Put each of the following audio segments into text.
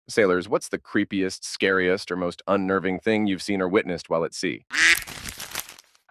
Sailors, what's the creepiest, scariest, or most unnerving thing you've seen or witnessed while at sea?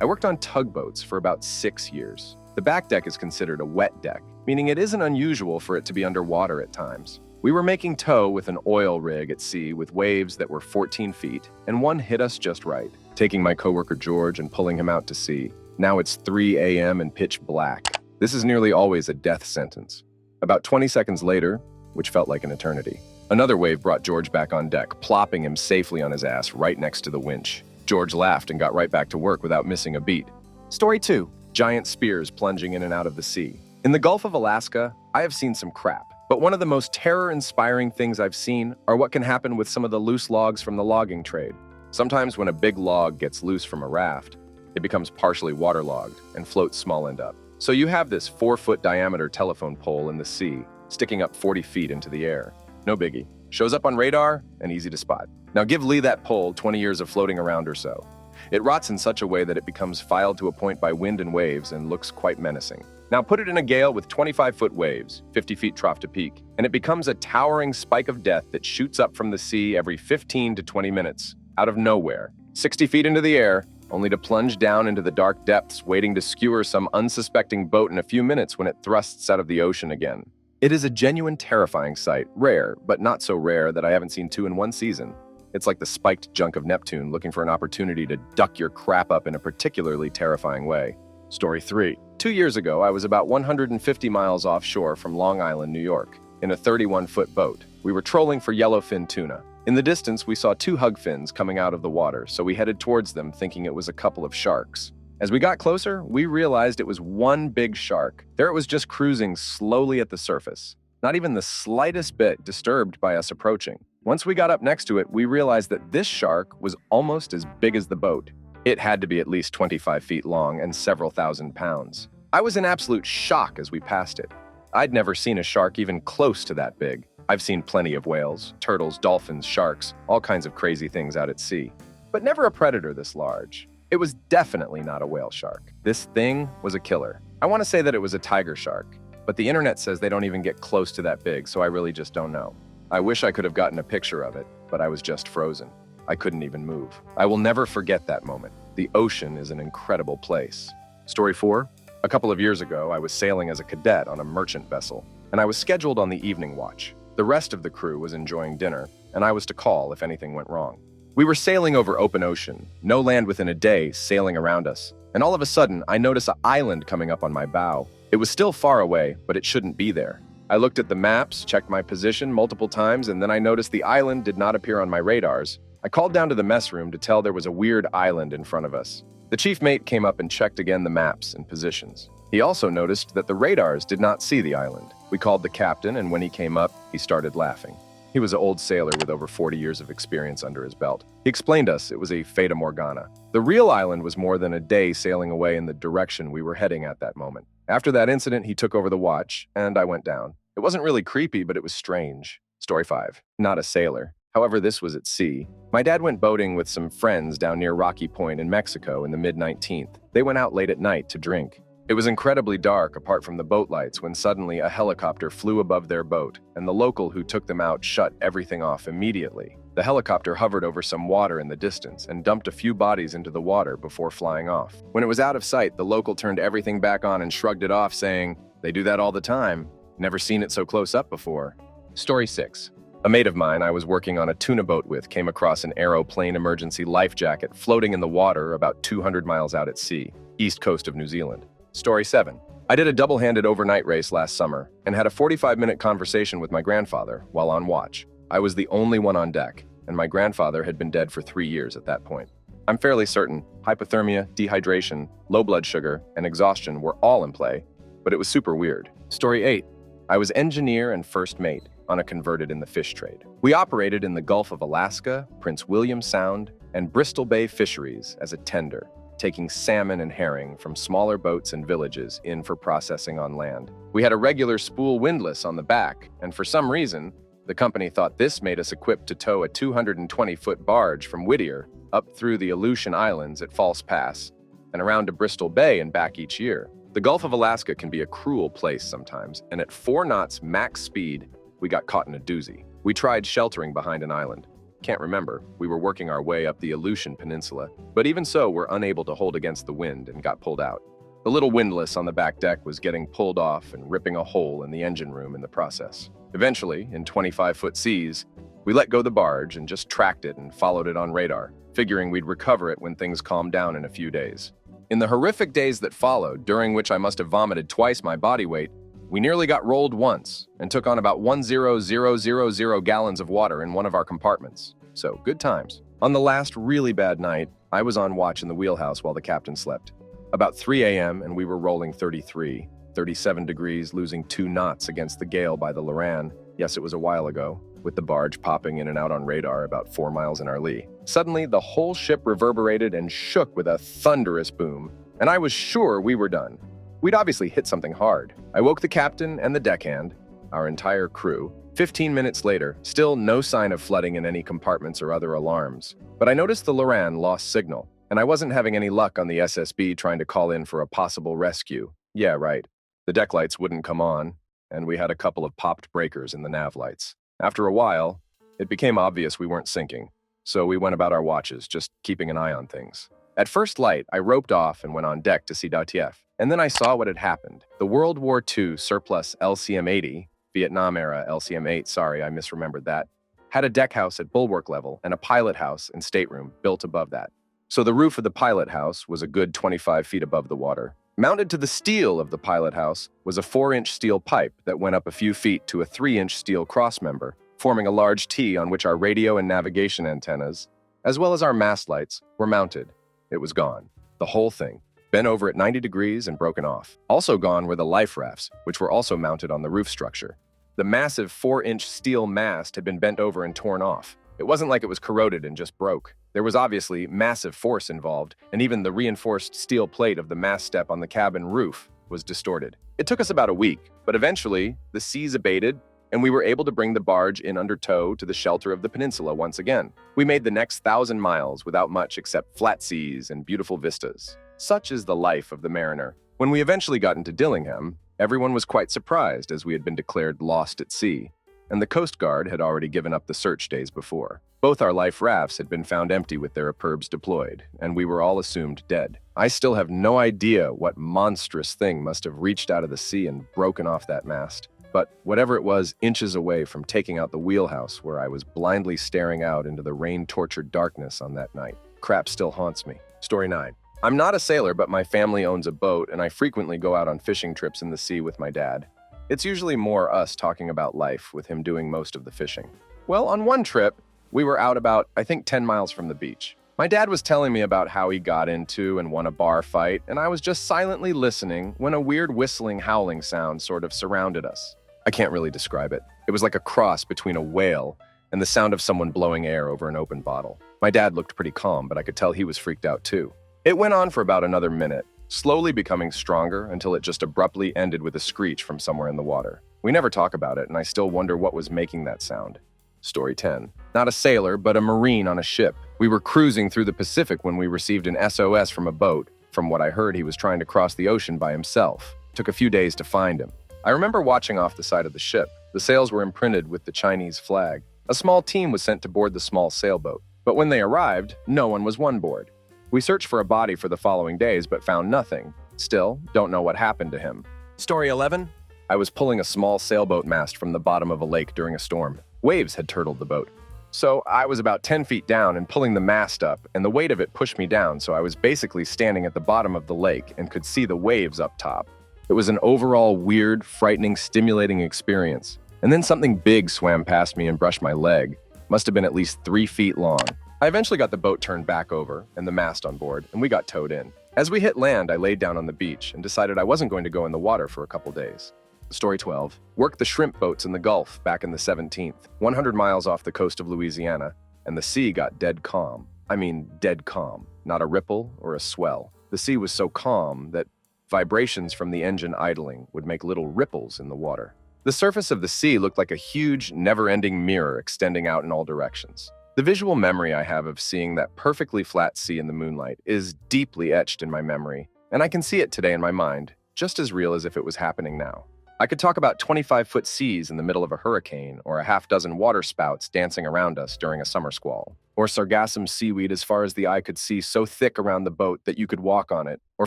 I worked on tugboats for about 6 years. The back deck is considered a wet deck, meaning it isn't unusual for it to be underwater at times. We were making tow with an oil rig at sea with waves that were 14 feet, and one hit us just right, taking my coworker George and pulling him out to sea. Now it's 3 a.m. and pitch black. This is nearly always a death sentence. About 20 seconds later, which felt like an eternity, another wave brought George back on deck, plopping him safely on his ass right next to the winch. George laughed and got right back to work without missing a beat. Story 2. Giant spears plunging in and out of the sea. In the Gulf of Alaska, I have seen some crap, but one of the most terror-inspiring things I've seen are what can happen with some of the loose logs from the logging trade. Sometimes when a big log gets loose from a raft, it becomes partially waterlogged and floats small end up. So you have this 4-foot diameter telephone pole in the sea, sticking up 40 feet into the air. No biggie. Shows up on radar and easy to spot. Now give Lee that pole 20 years of floating around or so. It rots in such a way that it becomes filed to a point by wind and waves and looks quite menacing. Now put it in a gale with 25-foot waves, 50 feet trough to peak, and it becomes a towering spike of death that shoots up from the sea every 15 to 20 minutes, out of nowhere, 60 feet into the air, only to plunge down into the dark depths, waiting to skewer some unsuspecting boat in a few minutes when it thrusts out of the ocean again. It is a genuine terrifying sight, rare, but not so rare that I haven't seen two in one season. It's like the spiked junk of Neptune looking for an opportunity to duck your crap up in a particularly terrifying way. Story 3. 2 years ago, I was about 150 miles offshore from Long Island, New York, in a 31-foot boat. We were trolling for yellowfin tuna. In the distance, we saw 2 hugfins coming out of the water, so we headed towards them thinking it was a couple of sharks. As we got closer, we realized it was one big shark. There it was just cruising slowly at the surface, not even the slightest bit disturbed by us approaching. Once we got up next to it, we realized that this shark was almost as big as the boat. It had to be at least 25 feet long and several thousand pounds. I was in absolute shock as we passed it. I'd never seen a shark even close to that big. I've seen plenty of whales, turtles, dolphins, sharks, all kinds of crazy things out at sea, but never a predator this large. It was definitely not a whale shark. This thing was a killer. I want to say that it was a tiger shark, but the internet says they don't even get close to that big, so I really just don't know. I wish I could have gotten a picture of it, but I was just frozen. I couldn't even move. I will never forget that moment. The ocean is an incredible place. Story 4. A couple of years ago, I was sailing as a cadet on a merchant vessel, and I was scheduled on the evening watch. The rest of the crew was enjoying dinner, and I was to call if anything went wrong. We were sailing over open ocean, no land within a day sailing around us, and all of a sudden, I notice an island coming up on my bow. It was still far away, but it shouldn't be there. I looked at the maps, checked my position multiple times, and then I noticed the island did not appear on my radars. I called down to the mess room to tell there was a weird island in front of us. The chief mate came up and checked again the maps and positions. He also noticed that the radars did not see the island. We called the captain, and when he came up, he started laughing. He was an old sailor with over 40 years of experience under his belt. He explained us it was a fata morgana. The real island was more than a day sailing away in the direction we were heading at that moment. After that incident, he took over the watch, and I went down. It wasn't really creepy, but it was strange. Story 5. Not a sailor. However, this was at sea. My dad went boating with some friends down near Rocky Point in Mexico in the mid-19th. They went out late at night to drink. It was incredibly dark apart from the boat lights when suddenly a helicopter flew above their boat, and the local who took them out shut everything off immediately. The helicopter hovered over some water in the distance and dumped a few bodies into the water before flying off. When it was out of sight, the local turned everything back on and shrugged it off, saying, "They do that all the time. Never seen it so close up before." Story 6. A mate of mine I was working on a tuna boat with came across an aeroplane emergency life jacket floating in the water about 200 miles out at sea, east coast of New Zealand. Story 7. I did a double-handed overnight race last summer and had a 45-minute conversation with my grandfather while on watch. I was the only one on deck, and my grandfather had been dead for 3 years at that point. I'm fairly certain hypothermia, dehydration, low blood sugar, and exhaustion were all in play, but it was super weird. Story 8. I was engineer and first mate on a converted in the fish trade. We operated in the Gulf of Alaska, Prince William Sound, and Bristol Bay fisheries as a tender, taking salmon and herring from smaller boats and villages in for processing on land. We had a regular spool windlass on the back, and for some reason, the company thought this made us equipped to tow a 220-foot barge from Whittier up through the Aleutian Islands at False Pass and around to Bristol Bay and back each year. The Gulf of Alaska can be a cruel place sometimes, and at 4 knots max speed, we got caught in a doozy. We tried sheltering behind an island. Can't remember, we were working our way up the Aleutian Peninsula, but even so, we're unable to hold against the wind and got pulled out. The little windlass on the back deck was getting pulled off and ripping a hole in the engine room in the process. Eventually, in 25-foot seas, we let go the barge and just tracked it and followed it on radar, figuring we'd recover it when things calmed down in a few days. In the horrific days that followed, during which I must have vomited twice my body weight, we nearly got rolled once and took on about 10,000 gallons of water in one of our compartments. So, good times. On the last really bad night, I was on watch in the wheelhouse while the captain slept. About 3 a.m. and we were rolling 33, 37 degrees, losing 2 knots against the gale by the Loran. Yes, it was a while ago, with the barge popping in and out on radar about 4 miles in our lee. Suddenly, the whole ship reverberated and shook with a thunderous boom, and I was sure we were done. We'd obviously hit something hard. I woke the captain and the deckhand, our entire crew. 15 minutes later, still no sign of flooding in any compartments or other alarms. But I noticed the Loran lost signal, and I wasn't having any luck on the SSB trying to call in for a possible rescue. Yeah, right. The deck lights wouldn't come on, and we had a couple of popped breakers in the nav lights. After a while, it became obvious we weren't sinking, so we went about our watches, just keeping an eye on things. At first light, I roped off and went on deck to see WTF, and then I saw what had happened. The World War II surplus LCM-80, Vietnam-era LCM-8, sorry, I misremembered that, had a deck house at bulwark level and a pilot house and stateroom built above that. So the roof of the pilot house was a good 25 feet above the water. Mounted to the steel of the pilot house was a 4-inch steel pipe that went up a few feet to a 3-inch steel crossmember, forming a large T on which our radio and navigation antennas, as well as our mast lights, were mounted. It was gone. The whole thing. Bent over at 90 degrees and broken off. Also gone were the life rafts, which were also mounted on the roof structure. The massive 4-inch steel mast had been bent over and torn off. It wasn't like it was corroded and just broke. There was obviously massive force involved, and even the reinforced steel plate of the mast step on the cabin roof was distorted. It took us about a week, but eventually the seas abated, and we were able to bring the barge in under tow to the shelter of the peninsula once again. We made the next 1,000 miles without much except flat seas and beautiful vistas. Such is the life of the mariner. When we eventually got into Dillingham, everyone was quite surprised as we had been declared lost at sea, and the Coast Guard had already given up the search days before. Both our life rafts had been found empty with their EPIRBs deployed, and we were all assumed dead. I still have no idea what monstrous thing must have reached out of the sea and broken off that mast. But whatever it was, inches away from taking out the wheelhouse where I was blindly staring out into the rain-tortured darkness on that night. Crap still haunts me. Story 9. I'm not a sailor, but my family owns a boat, and I frequently go out on fishing trips in the sea with my dad. It's usually more us talking about life, with him doing most of the fishing. Well, on one trip, we were out about, I think, 10 miles from the beach. My dad was telling me about how he got into and won a bar fight, and I was just silently listening when a weird whistling, howling sound sort of surrounded us. I can't really describe it. It was like a cross between a whale and the sound of someone blowing air over an open bottle. My dad looked pretty calm, but I could tell he was freaked out too. It went on for about another minute, slowly becoming stronger until it just abruptly ended with a screech from somewhere in the water. We never talk about it, and I still wonder what was making that sound. Story 10. Not a sailor, but a Marine on a ship. We were cruising through the Pacific when we received an SOS from a boat. From what I heard, he was trying to cross the ocean by himself. Took a few days to find him. I remember watching off the side of the ship. The sails were imprinted with the Chinese flag. A small team was sent to board the small sailboat. But when they arrived, no one was on board. We searched for a body for the following days, but found nothing. Still, don't know what happened to him. Story 11. I was pulling a small sailboat mast from the bottom of a lake during a storm. Waves had turtled the boat. So I was about 10 feet down and pulling the mast up, and the weight of it pushed me down, so I was basically standing at the bottom of the lake and could see the waves up top. It was an overall weird, frightening, stimulating experience. And then something big swam past me and brushed my leg. Must have been at least 3 feet long. I eventually got the boat turned back over and the mast on board, and we got towed in. As we hit land, I laid down on the beach and decided I wasn't going to go in the water for a couple days. Story 12. Worked the shrimp boats in the Gulf back in the 17th, 100 miles off the coast of Louisiana, and the sea got dead calm. I mean, dead calm. Not a ripple or a swell. The sea was so calm that vibrations from the engine idling would make little ripples in the water. The surface of the sea looked like a huge, never-ending mirror extending out in all directions. The visual memory I have of seeing that perfectly flat sea in the moonlight is deeply etched in my memory, and I can see it today in my mind, just as real as if it was happening now. I could talk about 25-foot seas in the middle of a hurricane, or a half-dozen water spouts dancing around us during a summer squall, or sargassum seaweed as far as the eye could see so thick around the boat that you could walk on it, or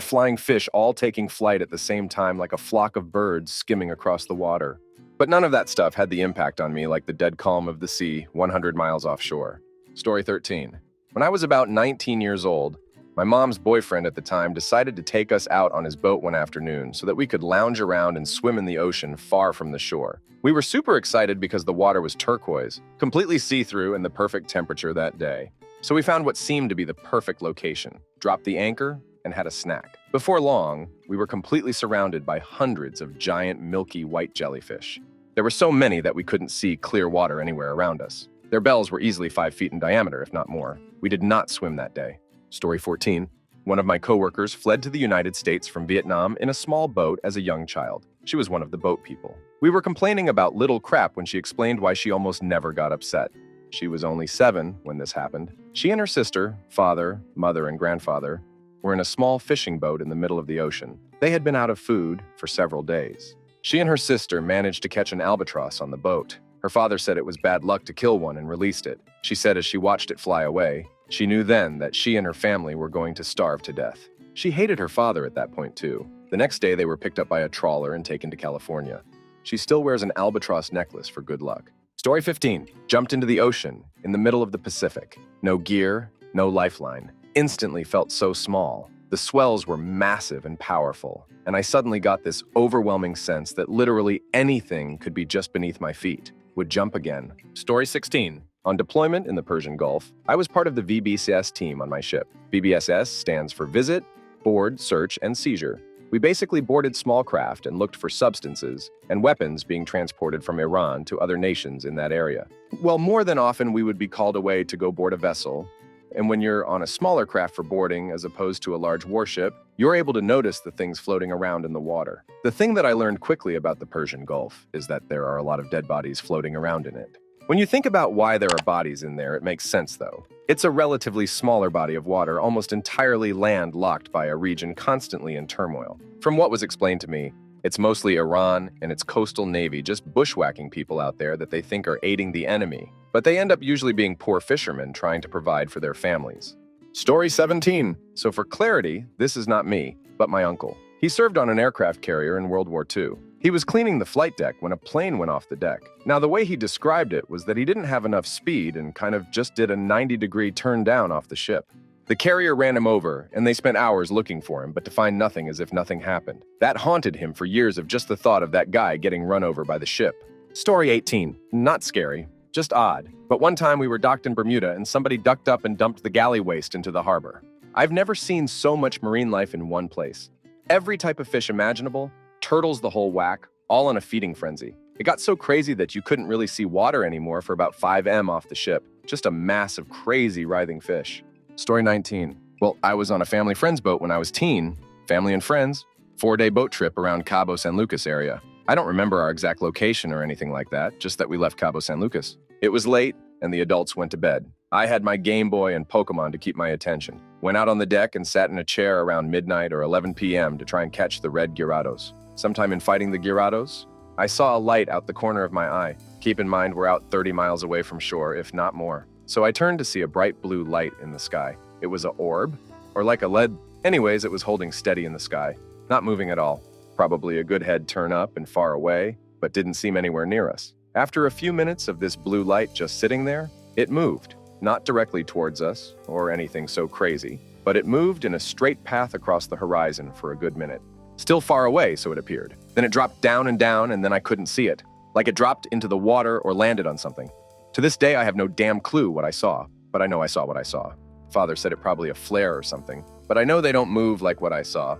flying fish all taking flight at the same time like a flock of birds skimming across the water. But none of that stuff had the impact on me like the dead calm of the sea 100 miles offshore. Story 13. When I was about 19 years old, my mom's boyfriend at the time decided to take us out on his boat one afternoon so that we could lounge around and swim in the ocean far from the shore. We were super excited because the water was turquoise, completely see-through and the perfect temperature that day. So we found what seemed to be the perfect location, dropped the anchor, and had a snack. Before long, we were completely surrounded by hundreds of giant milky white jellyfish. There were so many that we couldn't see clear water anywhere around us. Their bells were easily 5 feet in diameter, if not more. We did not swim that day. Story 14. One of my coworkers fled to the United States from Vietnam in a small boat as a young child. She was one of the boat people. We were complaining about little crap when she explained why she almost never got upset. She was only 7 when this happened. She and her sister, father, mother, and grandfather were in a small fishing boat in the middle of the ocean. They had been out of food for several days. She and her sister managed to catch an albatross on the boat. Her father said it was bad luck to kill one and released it. She said as she watched it fly away, she knew then that she and her family were going to starve to death. She hated her father at that point too. The next day they were picked up by a trawler and taken to California. She still wears an albatross necklace for good luck. Story 15. Jumped into the ocean in the middle of the Pacific. No gear, no lifeline. Instantly felt so small. The swells were massive and powerful, and I suddenly got this overwhelming sense that literally anything could be just beneath my feet. Would jump again. Story 16. On deployment in the Persian Gulf, I was part of the VBSS team on my ship. VBSS stands for Visit, Board, Search, and Seizure. We basically boarded small craft and looked for substances and weapons being transported from Iran to other nations in that area. Well, more than often we would be called away to go board a vessel, and when you're on a smaller craft for boarding as opposed to a large warship, you're able to notice the things floating around in the water. The thing that I learned quickly about the Persian Gulf is that there are a lot of dead bodies floating around in it. When you think about why there are bodies in there, it makes sense though. It's a relatively smaller body of water, almost entirely landlocked by a region constantly in turmoil. From what was explained to me, it's mostly Iran and its coastal navy just bushwhacking people out there that they think are aiding the enemy, but they end up usually being poor fishermen trying to provide for their families. Story 17. So for clarity, this is not me, but my uncle. He served on an aircraft carrier in World War II. He was cleaning the flight deck when a plane went off the deck. Now, the way he described it was that he didn't have enough speed and kind of just did a 90-degree turn down off the ship. The carrier ran him over, and they spent hours looking for him, but to find nothing as if nothing happened. That haunted him for years of just the thought of that guy getting run over by the ship. Story 18. Not scary, just odd. But one time we were docked in Bermuda and somebody ducked up and dumped the galley waste into the harbor. I've never seen so much marine life in one place. Every type of fish imaginable, turtles the whole whack, all in a feeding frenzy. It got so crazy that you couldn't really see water anymore for about 5 m off the ship. Just a mass of crazy writhing fish. Story 19. Well, I was on a family friend's boat when I was teen. Family and friends. 4-day boat trip around Cabo San Lucas area. I don't remember our exact location or anything like that, just that we left Cabo San Lucas. It was late, and the adults went to bed. I had my Game Boy and Pokemon to keep my attention. Went out on the deck and sat in a chair around midnight or 11 p.m. to try and catch the red gyarados. Sometime in fighting the gyarados, I saw a light out the corner of my eye. Keep in mind we're out 30 miles away from shore, if not more. So I turned to see a bright blue light in the sky. It was an orb, or like a lead. Anyways, it was holding steady in the sky, not moving at all. Probably a good head turn up and far away, but didn't seem anywhere near us. After a few minutes of this blue light just sitting there, it moved. Not directly towards us, or anything so crazy, but it moved in a straight path across the horizon for a good minute. Still far away, so it appeared. Then it dropped down, and then I couldn't see it. Like it dropped into the water or landed on something. To this day, I have no damn clue what I saw, but I know I saw what I saw. Father said it probably a flare or something, but I know they don't move like what I saw.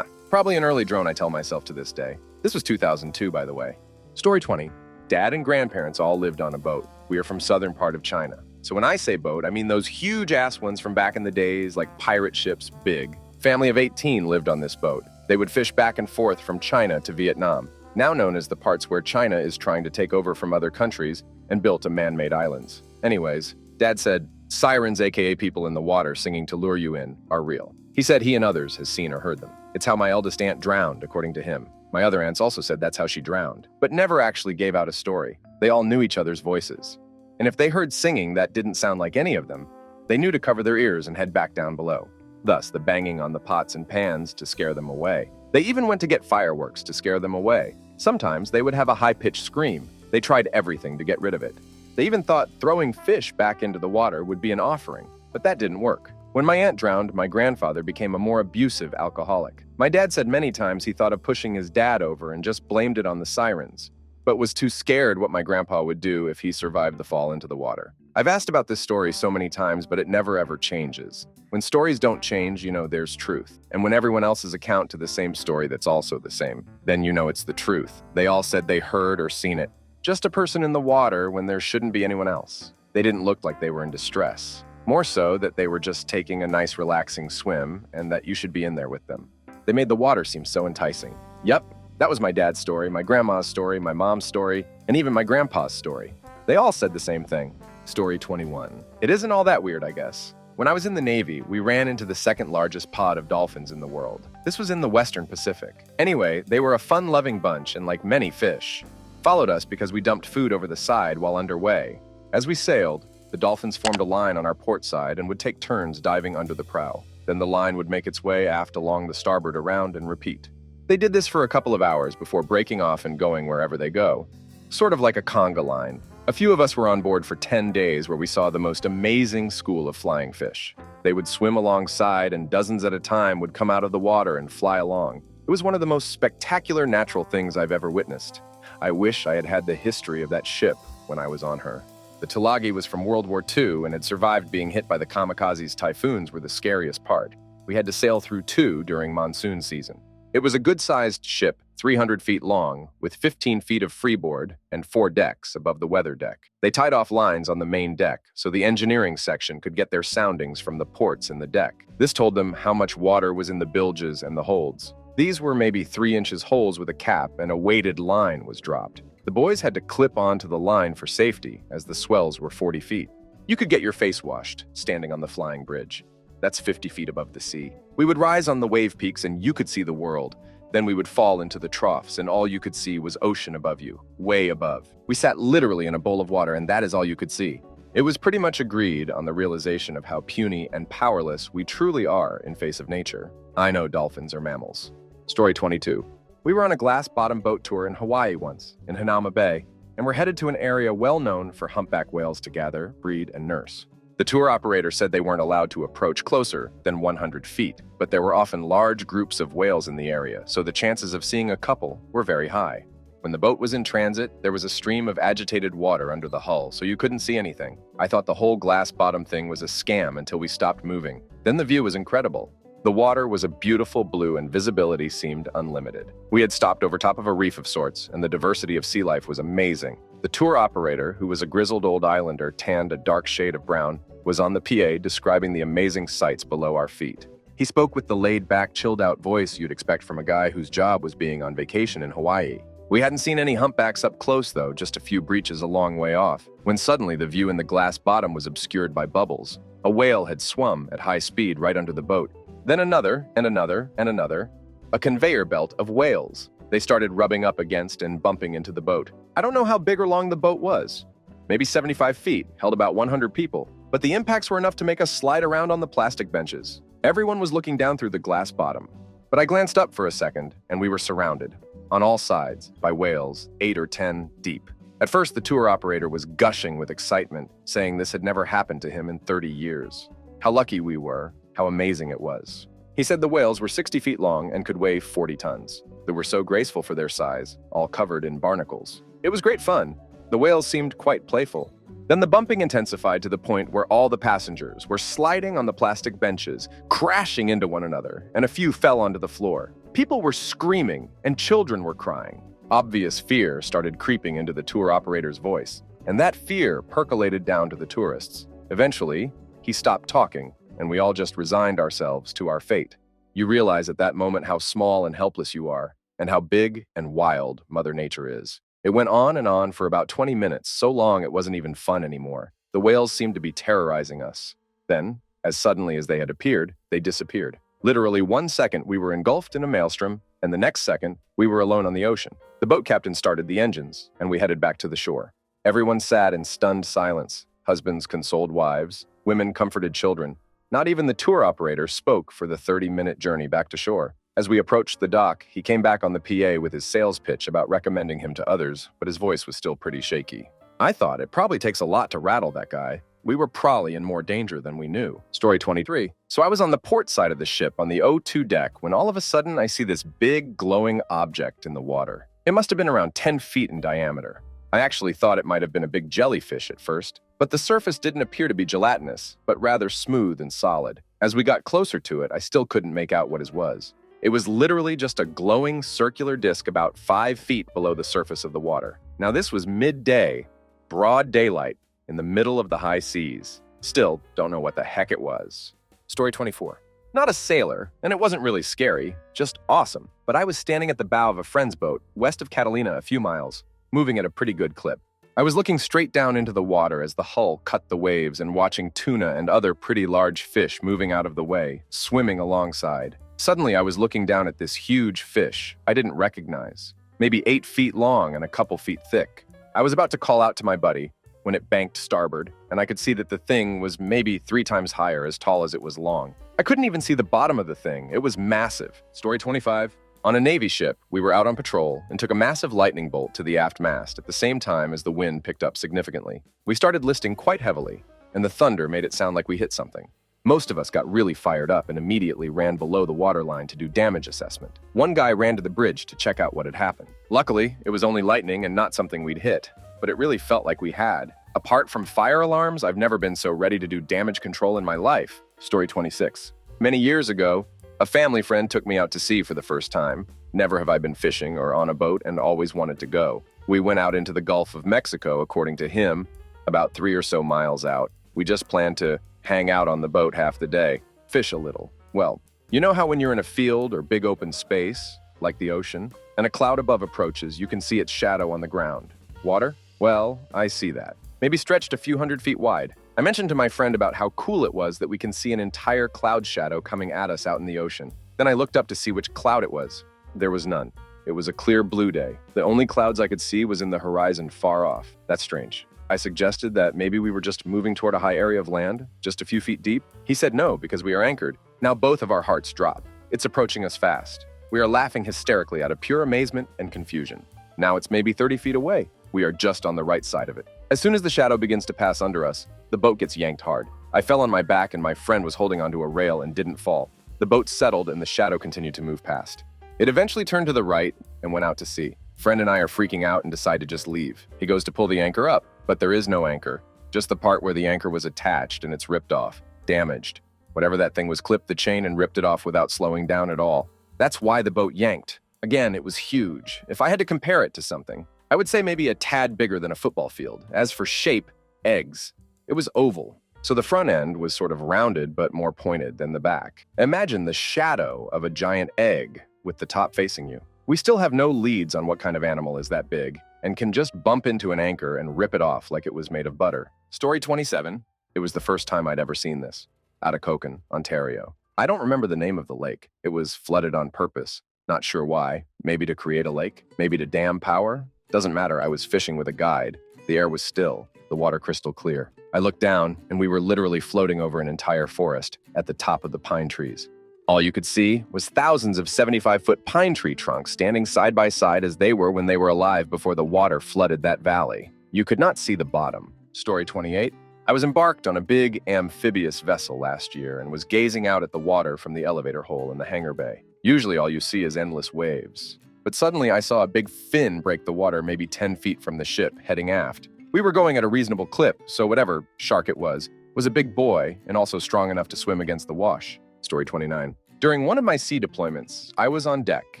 Probably an early drone, I tell myself to this day. This was 2002, by the way. Story 20. Dad and grandparents all lived on a boat. We are from southern part of China. So when I say boat, I mean those huge-ass ones from back in the days, like pirate ships, big. Family of 18 lived on this boat. They would fish back and forth from China to Vietnam, now known as the parts where China is trying to take over from other countries and built a man-made islands. Anyways, Dad said, sirens, aka people in the water singing to lure you in, are real. He said he and others has seen or heard them. It's how my eldest aunt drowned, according to him. My other aunts also said that's how she drowned, but never actually gave out a story. They all knew each other's voices. And if they heard singing that didn't sound like any of them, they knew to cover their ears and head back down below. Thus, the banging on the pots and pans to scare them away. They even went to get fireworks to scare them away. Sometimes they would have a high-pitched scream. They tried everything to get rid of it. They even thought throwing fish back into the water would be an offering, but that didn't work. When my aunt drowned, my grandfather became a more abusive alcoholic. My dad said many times he thought of pushing his dad over and just blamed it on the Sirens, but was too scared what my grandpa would do if he survived the fall into the water. I've asked about this story so many times, but it never ever changes. When stories don't change, you know there's truth. And when everyone else's account to the same story that's also the same, then you know it's the truth. They all said they heard or seen it. Just a person in the water when there shouldn't be anyone else. They didn't look like they were in distress. More so that they were just taking a nice relaxing swim and that you should be in there with them. They made the water seem so enticing. Yep, that was my dad's story, my grandma's story, my mom's story, and even my grandpa's story. They all said the same thing. Story 21. It isn't all that weird, I guess. When I was in the Navy, we ran into the second largest pod of dolphins in the world. This was in the Western Pacific. Anyway, they were a fun-loving bunch and, like many fish, followed us because we dumped food over the side while underway. As we sailed, the dolphins formed a line on our port side and would take turns diving under the prow. Then the line would make its way aft along the starboard around and repeat. They did this for a couple of hours before breaking off and going wherever they go. Sort of like a conga line. A few of us were on board for 10 days where we saw the most amazing school of flying fish. They would swim alongside and dozens at a time would come out of the water and fly along. It was one of the most spectacular natural things I've ever witnessed. I wish I had had the history of that ship when I was on her. The Tulagi was from World War II and had survived being hit by the kamikazes. Typhoons were the scariest part. We had to sail through two during monsoon season. It was a good-sized ship, 300 feet long, with 15 feet of freeboard and 4 decks above the weather deck. They tied off lines on the main deck so the engineering section could get their soundings from the ports in the deck. This told them how much water was in the bilges and the holds. These were maybe 3-inch holes with a cap, and a weighted line was dropped. The boys had to clip onto the line for safety, as the swells were 40 feet. You could get your face washed, standing on the flying bridge. That's 50 feet above the sea. We would rise on the wave peaks and you could see the world. Then we would fall into the troughs and all you could see was ocean above you, way above. We sat literally in a bowl of water and that is all you could see. It was pretty much agreed on the realization of how puny and powerless we truly are in face of nature. I know dolphins are mammals. Story 22. We were on a glass-bottom boat tour in Hawaii once, in Hanauma Bay, and we're headed to an area well known for humpback whales to gather, breed, and nurse. The tour operator said they weren't allowed to approach closer than 100 feet, but there were often large groups of whales in the area, so the chances of seeing a couple were very high. When the boat was in transit, there was a stream of agitated water under the hull, so you couldn't see anything. I thought the whole glass-bottom thing was a scam until we stopped moving. Then the view was incredible. The water was a beautiful blue and visibility seemed unlimited. We had stopped over top of a reef of sorts, and the diversity of sea life was amazing. The tour operator, who was a grizzled old islander tanned a dark shade of brown, was on the PA describing the amazing sights below our feet. He spoke with the laid-back, chilled-out voice you'd expect from a guy whose job was being on vacation in Hawaii. We hadn't seen any humpbacks up close, though, just a few breaches a long way off, when suddenly the view in the glass bottom was obscured by bubbles. A whale had swum at high speed right under the boat. Then another, and another, and another. A conveyor belt of whales. They started rubbing up against and bumping into the boat. I don't know how big or long the boat was. Maybe 75 feet, held about 100 people. But the impacts were enough to make us slide around on the plastic benches. Everyone was looking down through the glass bottom. But I glanced up for a second, and we were surrounded, on all sides, by whales, 8 or 10 deep. At first, the tour operator was gushing with excitement, saying this had never happened to him in 30 years. How lucky we were, how amazing it was. He said the whales were 60 feet long and could weigh 40 tons. They were so graceful for their size, all covered in barnacles. It was great fun. The whales seemed quite playful. Then the bumping intensified to the point where all the passengers were sliding on the plastic benches, crashing into one another, and a few fell onto the floor. People were screaming, and children were crying. Obvious fear started creeping into the tour operator's voice, and that fear percolated down to the tourists. Eventually, he stopped talking, and we all just resigned ourselves to our fate. You realize at that moment how small and helpless you are, and how big and wild Mother Nature is. It went on and on for about 20 minutes, so long it wasn't even fun anymore. The whales seemed to be terrorizing us. Then, as suddenly as they had appeared, they disappeared. Literally 1 second, we were engulfed in a maelstrom, and the next second, we were alone on the ocean. The boat captain started the engines, and we headed back to the shore. Everyone sat in stunned silence. Husbands consoled wives, women comforted children. Not even the tour operator spoke for the 30-minute journey back to shore. As we approached the dock, he came back on the PA with his sales pitch about recommending him to others, but his voice was still pretty shaky. I thought it probably takes a lot to rattle that guy. We were probably in more danger than we knew. Story 23. So I was on the port side of the ship on the O2 deck when all of a sudden I see this big glowing object in the water. It must have been around 10 feet in diameter. I actually thought it might have been a big jellyfish at first, but the surface didn't appear to be gelatinous, but rather smooth and solid. As we got closer to it, I still couldn't make out what it was. It was literally just a glowing circular disc about 5 feet below the surface of the water. Now this was midday, broad daylight, in the middle of the high seas. Still, don't know what the heck it was. Story 24. Not a sailor, and it wasn't really scary, just awesome. But I was standing at the bow of a friend's boat, west of Catalina a few miles, moving at a pretty good clip. I was looking straight down into the water as the hull cut the waves and watching tuna and other pretty large fish moving out of the way, swimming alongside. Suddenly, I was looking down at this huge fish I didn't recognize, maybe 8 feet long and a couple feet thick. I was about to call out to my buddy when it banked starboard, and I could see that the thing was maybe 3 times higher, as tall as it was long. I couldn't even see the bottom of the thing. It was massive. Story 25. On a Navy ship, we were out on patrol and took a massive lightning bolt to the aft mast at the same time as the wind picked up significantly. We started listing quite heavily, and the thunder made it sound like we hit something. Most of us got really fired up and immediately ran below the waterline to do damage assessment. One guy ran to the bridge to check out what had happened. Luckily, it was only lightning and not something we'd hit, but it really felt like we had. Apart from fire alarms, I've never been so ready to do damage control in my life. Story 26. Many years ago, a family friend took me out to sea for the first time. Never have I been fishing or on a boat and always wanted to go. We went out into the Gulf of Mexico, according to him, about 3 or so miles out. We just planned to hang out on the boat half the day, fish a little. Well, you know how when you're in a field or big open space, like the ocean, and a cloud above approaches, you can see its shadow on the ground. Water? Well, I see that. Maybe stretched a few 100 feet wide. I mentioned to my friend about how cool it was that we can see an entire cloud shadow coming at us out in the ocean. Then I looked up to see which cloud it was. There was none. It was a clear blue day. The only clouds I could see was in the horizon far off. That's strange. I suggested that maybe we were just moving toward a high area of land, just a few feet deep. He said no, because we are anchored. Now both of our hearts drop. It's approaching us fast. We are laughing hysterically out of pure amazement and confusion. Now it's maybe 30 feet away. We are just on the right side of it. As soon as the shadow begins to pass under us, the boat gets yanked hard. I fell on my back and my friend was holding onto a rail and didn't fall. The boat settled and the shadow continued to move past. It eventually turned to the right and went out to sea. Friend and I are freaking out and decide to just leave. He goes to pull the anchor up, but there is no anchor. Just the part where the anchor was attached and it's ripped off. Damaged. Whatever that thing was clipped the chain and ripped it off without slowing down at all. That's why the boat yanked. Again, it was huge. If I had to compare it to something, I would say maybe a tad bigger than a football field. As for shape, eggs. It was oval, so the front end was sort of rounded but more pointed than the back. Imagine the shadow of a giant egg with the top facing you. We still have no leads on what kind of animal is that big and can just bump into an anchor and rip it off like it was made of butter. Story 27. It was the first time I'd ever seen this. Out of Koken, Ontario. I don't remember the name of the lake. It was flooded on purpose. Not sure why. Maybe to create a lake? Maybe to dam power? Doesn't matter, I was fishing with a guide. The air was still, the water crystal clear. I looked down, and we were literally floating over an entire forest at the top of the pine trees. All you could see was thousands of 75-foot pine tree trunks standing side by side as they were when they were alive before the water flooded that valley. You could not see the bottom. Story 28. I was embarked on a big amphibious vessel last year and was gazing out at the water from the elevator hole in the hangar bay. Usually all you see is endless waves. But suddenly I saw a big fin break the water maybe 10 feet from the ship, heading aft. We were going at a reasonable clip, so whatever shark it was a big boy and also strong enough to swim against the wash. Story 29. During one of my sea deployments, I was on deck,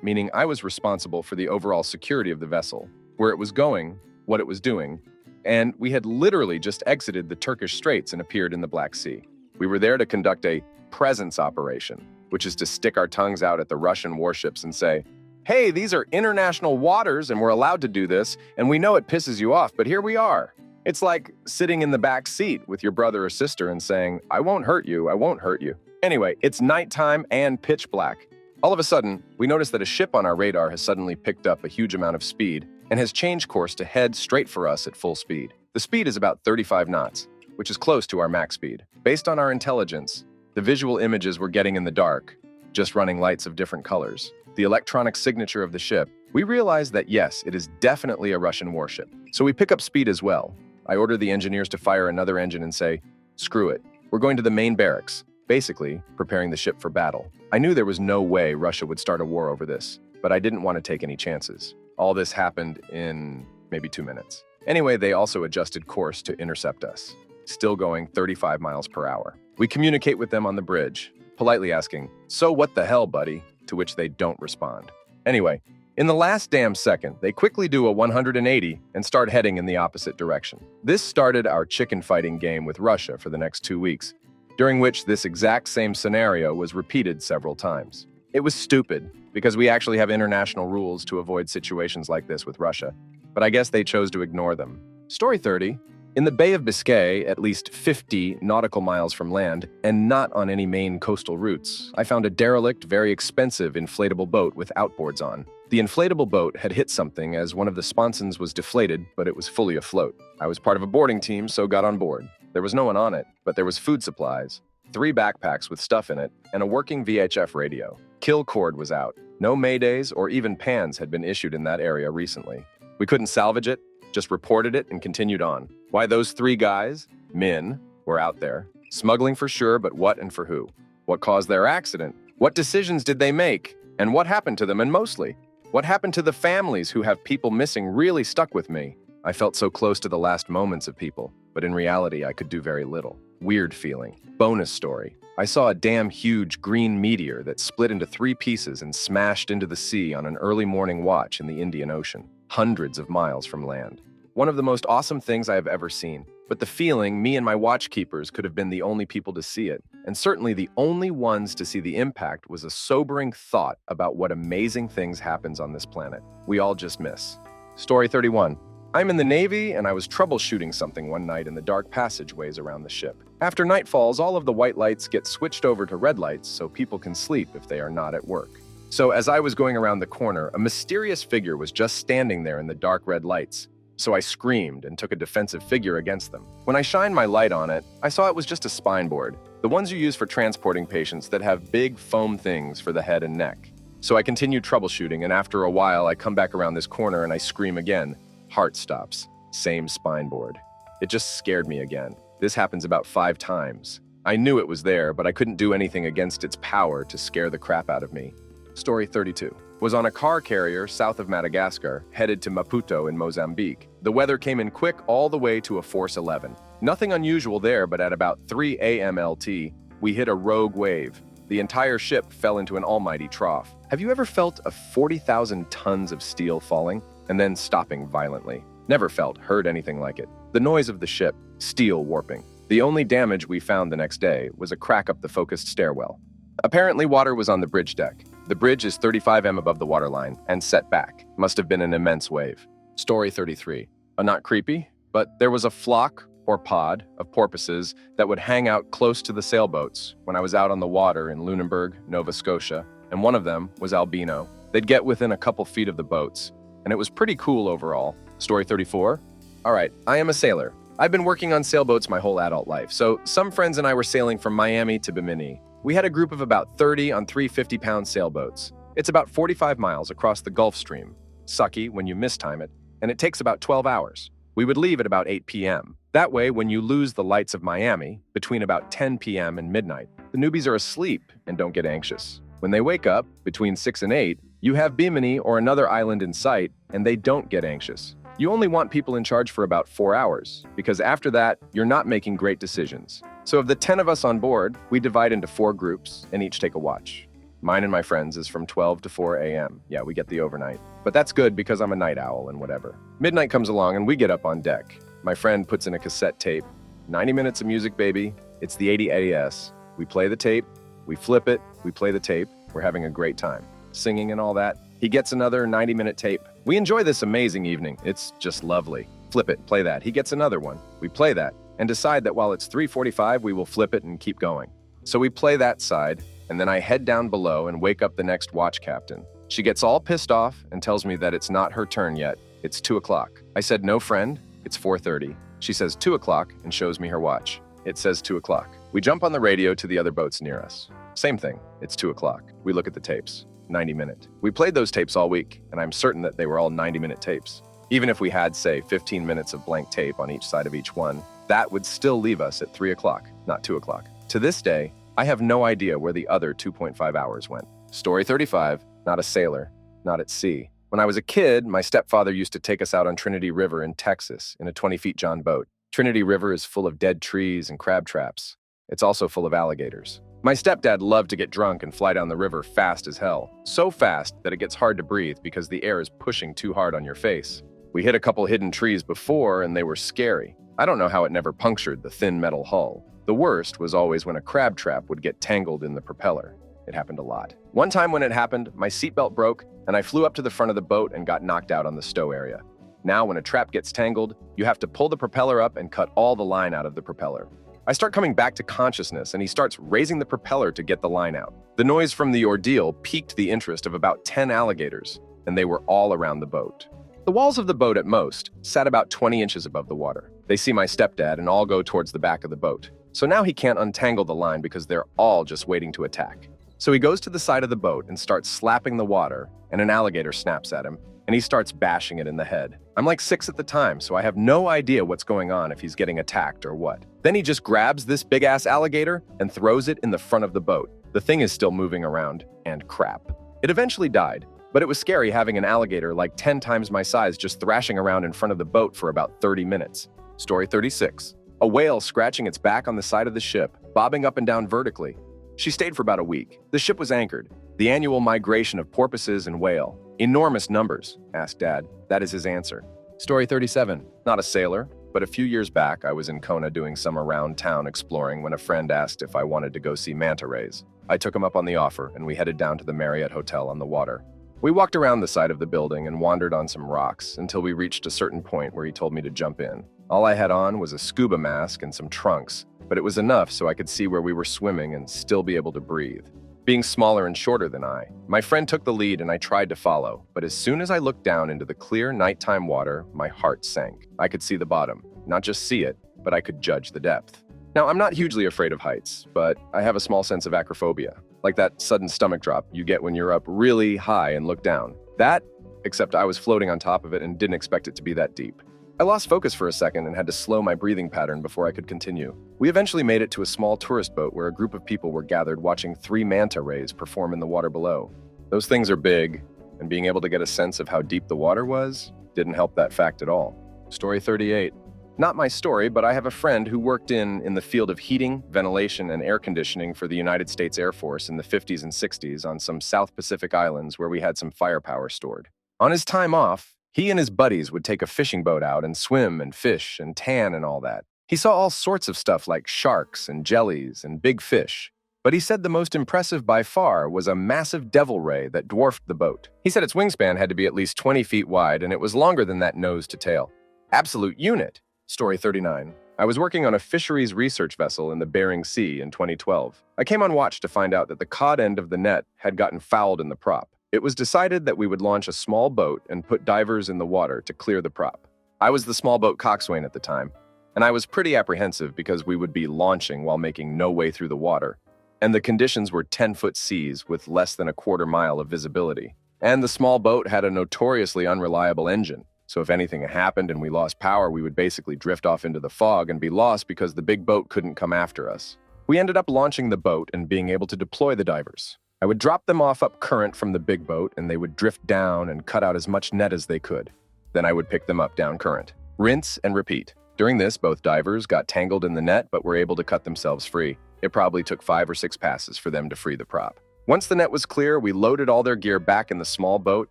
meaning I was responsible for the overall security of the vessel, where it was going, what it was doing, and we had literally just exited the Turkish Straits and appeared in the Black Sea. We were there to conduct a presence operation, which is to stick our tongues out at the Russian warships and say, hey, these are international waters and we're allowed to do this, and we know it pisses you off, but here we are. It's like sitting in the back seat with your brother or sister and saying, I won't hurt you, I won't hurt you. Anyway, it's nighttime and pitch black. All of a sudden, we notice that a ship on our radar has suddenly picked up a huge amount of speed and has changed course to head straight for us at full speed. The speed is about 35 knots, which is close to our max speed. Based on our intelligence, the visual images we're getting in the dark, just running lights of different colors, the electronic signature of the ship, we realize that yes, it is definitely a Russian warship. So we pick up speed as well. I order the engineers to fire another engine and say, screw it, we're going to the main barracks, basically preparing the ship for battle. I knew there was no way Russia would start a war over this, but I didn't want to take any chances. All this happened in maybe 2 minutes. Anyway, they also adjusted course to intercept us, still going 35 miles per hour. We communicate with them on the bridge, politely asking, "So what the hell, buddy?" To which they don't respond. Anyway, in the last damn second, they quickly do a 180 and start heading in the opposite direction. This started our chicken fighting game with Russia for the next 2 weeks, during which this exact same scenario was repeated several times. It was stupid, because we actually have international rules to avoid situations like this with Russia, but I guess they chose to ignore them. Story 30. In the Bay of Biscay, at least 50 nautical miles from land, and not on any main coastal routes, I found a derelict, very expensive inflatable boat with outboards on. The inflatable boat had hit something as one of the sponsons was deflated, but it was fully afloat. I was part of a boarding team, so got on board. There was no one on it, but there was food supplies, 3 backpacks with stuff in it, and a working VHF radio. Kill cord was out. No maydays or even pans had been issued in that area recently. We couldn't salvage it, just reported it and continued on. Why those 3 guys, men, were out there. Smuggling for sure, but what and for who? What caused their accident? What decisions did they make? And what happened to them? And mostly, what happened to the families who have people missing really stuck with me. I felt so close to the last moments of people, but in reality, I could do very little. Weird feeling. Bonus story. I saw a damn huge green meteor that split into 3 pieces and smashed into the sea on an early morning watch in the Indian Ocean, hundreds of miles from land. One of the most awesome things I have ever seen, but the feeling me and my watchkeepers could have been the only people to see it, and certainly the only ones to see the impact, was a sobering thought about what amazing things happens on this planet. We all just miss. Story 31. I'm in the Navy, and I was troubleshooting something one night in the dark passageways around the ship. After night falls, all of the white lights get switched over to red lights so people can sleep if they are not at work. So as I was going around the corner, a mysterious figure was just standing there in the dark red lights. So I screamed and took a defensive figure against them. When I shined my light on it, I saw it was just a spine board, the ones you use for transporting patients that have big foam things for the head and neck. So I continued troubleshooting, and after a while, I come back around this corner and I scream again. Heart stops. Same spine board. It just scared me again. This happens about 5 times. I knew it was there, but I couldn't do anything against its power to scare the crap out of me. Story 32. Was on a car carrier south of Madagascar, headed to Maputo in Mozambique. The weather came in quick all the way to a force 11. Nothing unusual there, but at about 3 a.m. LT, we hit a rogue wave. The entire ship fell into an almighty trough. Have you ever felt a 40,000 tons of steel falling and then stopping violently? Never heard anything like it. The noise of the ship, steel warping. The only damage we found the next day was a crack up the focused stairwell. Apparently water was on the bridge deck. The bridge is 35 m above the waterline and set back. Must have been an immense wave. Story 33. Not creepy, but there was a flock or pod of porpoises that would hang out close to the sailboats when I was out on the water in Lunenburg, Nova Scotia, and one of them was albino. They'd get within a couple feet of the boats, and it was pretty cool overall. Story 34. All right, I am a sailor. I've been working on sailboats my whole adult life, so some friends and I were sailing from Miami to Bimini. We had a group of about 30 on 3 50-pound sailboats. It's about 45 miles across the Gulf Stream. Sucky when you mistime it, and it takes about 12 hours. We would leave at about 8 p.m. That way, when you lose the lights of Miami, between about 10 p.m. and midnight, the newbies are asleep and don't get anxious. When they wake up, between 6 and 8, you have Bimini or another island in sight, and they don't get anxious. You only want people in charge for about 4 hours, because after that, you're not making great decisions. So of the 10 of us on board, we divide into 4 groups and each take a watch. Mine and my friends is from 12 to 4 a.m. Yeah, we get the overnight. But that's good because I'm a night owl and whatever. Midnight comes along and we get up on deck. My friend puts in a cassette tape. 90 minutes of music, baby. It's the 80 AS. We play the tape, we flip it, we play the tape. We're having a great time. Singing and all that. He gets another 90-minute tape. We enjoy this amazing evening. It's just lovely. Flip it, play that. He gets another one. We play that and decide that while it's 3:45, we will flip it and keep going. So we play that side, and then I head down below and wake up the next watch captain. She gets all pissed off and tells me that it's not her turn yet. It's 2 o'clock. I said, "No, friend, it's 4:30. She says 2 o'clock and shows me her watch. It says 2 o'clock. We jump on the radio to the other boats near us. Same thing, it's 2 o'clock. We look at the tapes, 90-minute. We played those tapes all week, and I'm certain that they were all 90-minute tapes. Even if we had, say, 15 minutes of blank tape on each side of each one, that would still leave us at 3 o'clock, not 2 o'clock. To this day, I have no idea where the other 2.5 hours went. Story 35, not a sailor, not at sea. When I was a kid, my stepfather used to take us out on Trinity River in Texas in a 20-feet John boat. Trinity River is full of dead trees and crab traps. It's also full of alligators. My stepdad loved to get drunk and fly down the river fast as hell. So fast that it gets hard to breathe because the air is pushing too hard on your face. We hit a couple hidden trees before and they were scary. I don't know how it never punctured the thin metal hull. The worst was always when a crab trap would get tangled in the propeller. It happened a lot. One time when it happened, my seatbelt broke and I flew up to the front of the boat and got knocked out on the stow area. Now when a trap gets tangled, you have to pull the propeller up and cut all the line out of the propeller. I start coming back to consciousness and he starts raising the propeller to get the line out. The noise from the ordeal piqued the interest of about 10 alligators, and they were all around the boat. The walls of the boat at most sat about 20 inches above the water. They see my stepdad and all go towards the back of the boat. So now he can't untangle the line because they're all just waiting to attack. So he goes to the side of the boat and starts slapping the water, and an alligator snaps at him, and he starts bashing it in the head. I'm like 6 at the time, so I have no idea what's going on, if he's getting attacked or what. Then he just grabs this big-ass alligator and throws it in the front of the boat. The thing is still moving around, and crap. It eventually died, but it was scary having an alligator like 10 times my size just thrashing around in front of the boat for about 30 minutes. Story 36. A whale scratching its back on the side of the ship, bobbing up and down vertically. She stayed for about a week. The ship was anchored. The annual migration of porpoises and whale. Enormous numbers, asked Dad. That is his answer. Story 37. Not a sailor, but a few years back, I was in Kona doing some around town exploring when a friend asked if I wanted to go see manta rays. I took him up on the offer, and we headed down to the Marriott Hotel on the water. We walked around the side of the building and wandered on some rocks until we reached a certain point where he told me to jump in. All I had on was a scuba mask and some trunks, but it was enough so I could see where we were swimming and still be able to breathe. Being smaller and shorter than I, my friend took the lead and I tried to follow, but as soon as I looked down into the clear nighttime water, my heart sank. I could see the bottom, not just see it, but I could judge the depth. Now, I'm not hugely afraid of heights, but I have a small sense of acrophobia, like that sudden stomach drop you get when you're up really high and look down. That, except I was floating on top of it and didn't expect it to be that deep. I lost focus for a second and had to slow my breathing pattern before I could continue. We eventually made it to a small tourist boat where a group of people were gathered watching 3 manta rays perform in the water below. Those things are big, and being able to get a sense of how deep the water was didn't help that fact at all. Story 38. Not my story, but I have a friend who worked in the field of heating, ventilation, and air conditioning for the United States Air Force in the 50s and 60s on some South Pacific islands where we had some firepower stored. On his time off, he and his buddies would take a fishing boat out and swim and fish and tan and all that. He saw all sorts of stuff like sharks and jellies and big fish. But he said the most impressive by far was a massive devil ray that dwarfed the boat. He said its wingspan had to be at least 20 feet wide and it was longer than that nose to tail. Absolute unit. Story 39. I was working on a fisheries research vessel in the Bering Sea in 2012. I came on watch to find out that the cod end of the net had gotten fouled in the prop. It was decided that we would launch a small boat and put divers in the water to clear the prop. I was the small boat coxswain at the time, and I was pretty apprehensive because we would be launching while making no way through the water, and the conditions were 10-foot seas with less than a quarter mile of visibility. And the small boat had a notoriously unreliable engine, so if anything happened and we lost power, we would basically drift off into the fog and be lost because the big boat couldn't come after us. We ended up launching the boat and being able to deploy the divers. I would drop them off up current from the big boat and they would drift down and cut out as much net as they could. Then I would pick them up down current. Rinse and repeat. During this, both divers got tangled in the net but were able to cut themselves free. It probably took 5 or 6 passes for them to free the prop. Once the net was clear, we loaded all their gear back in the small boat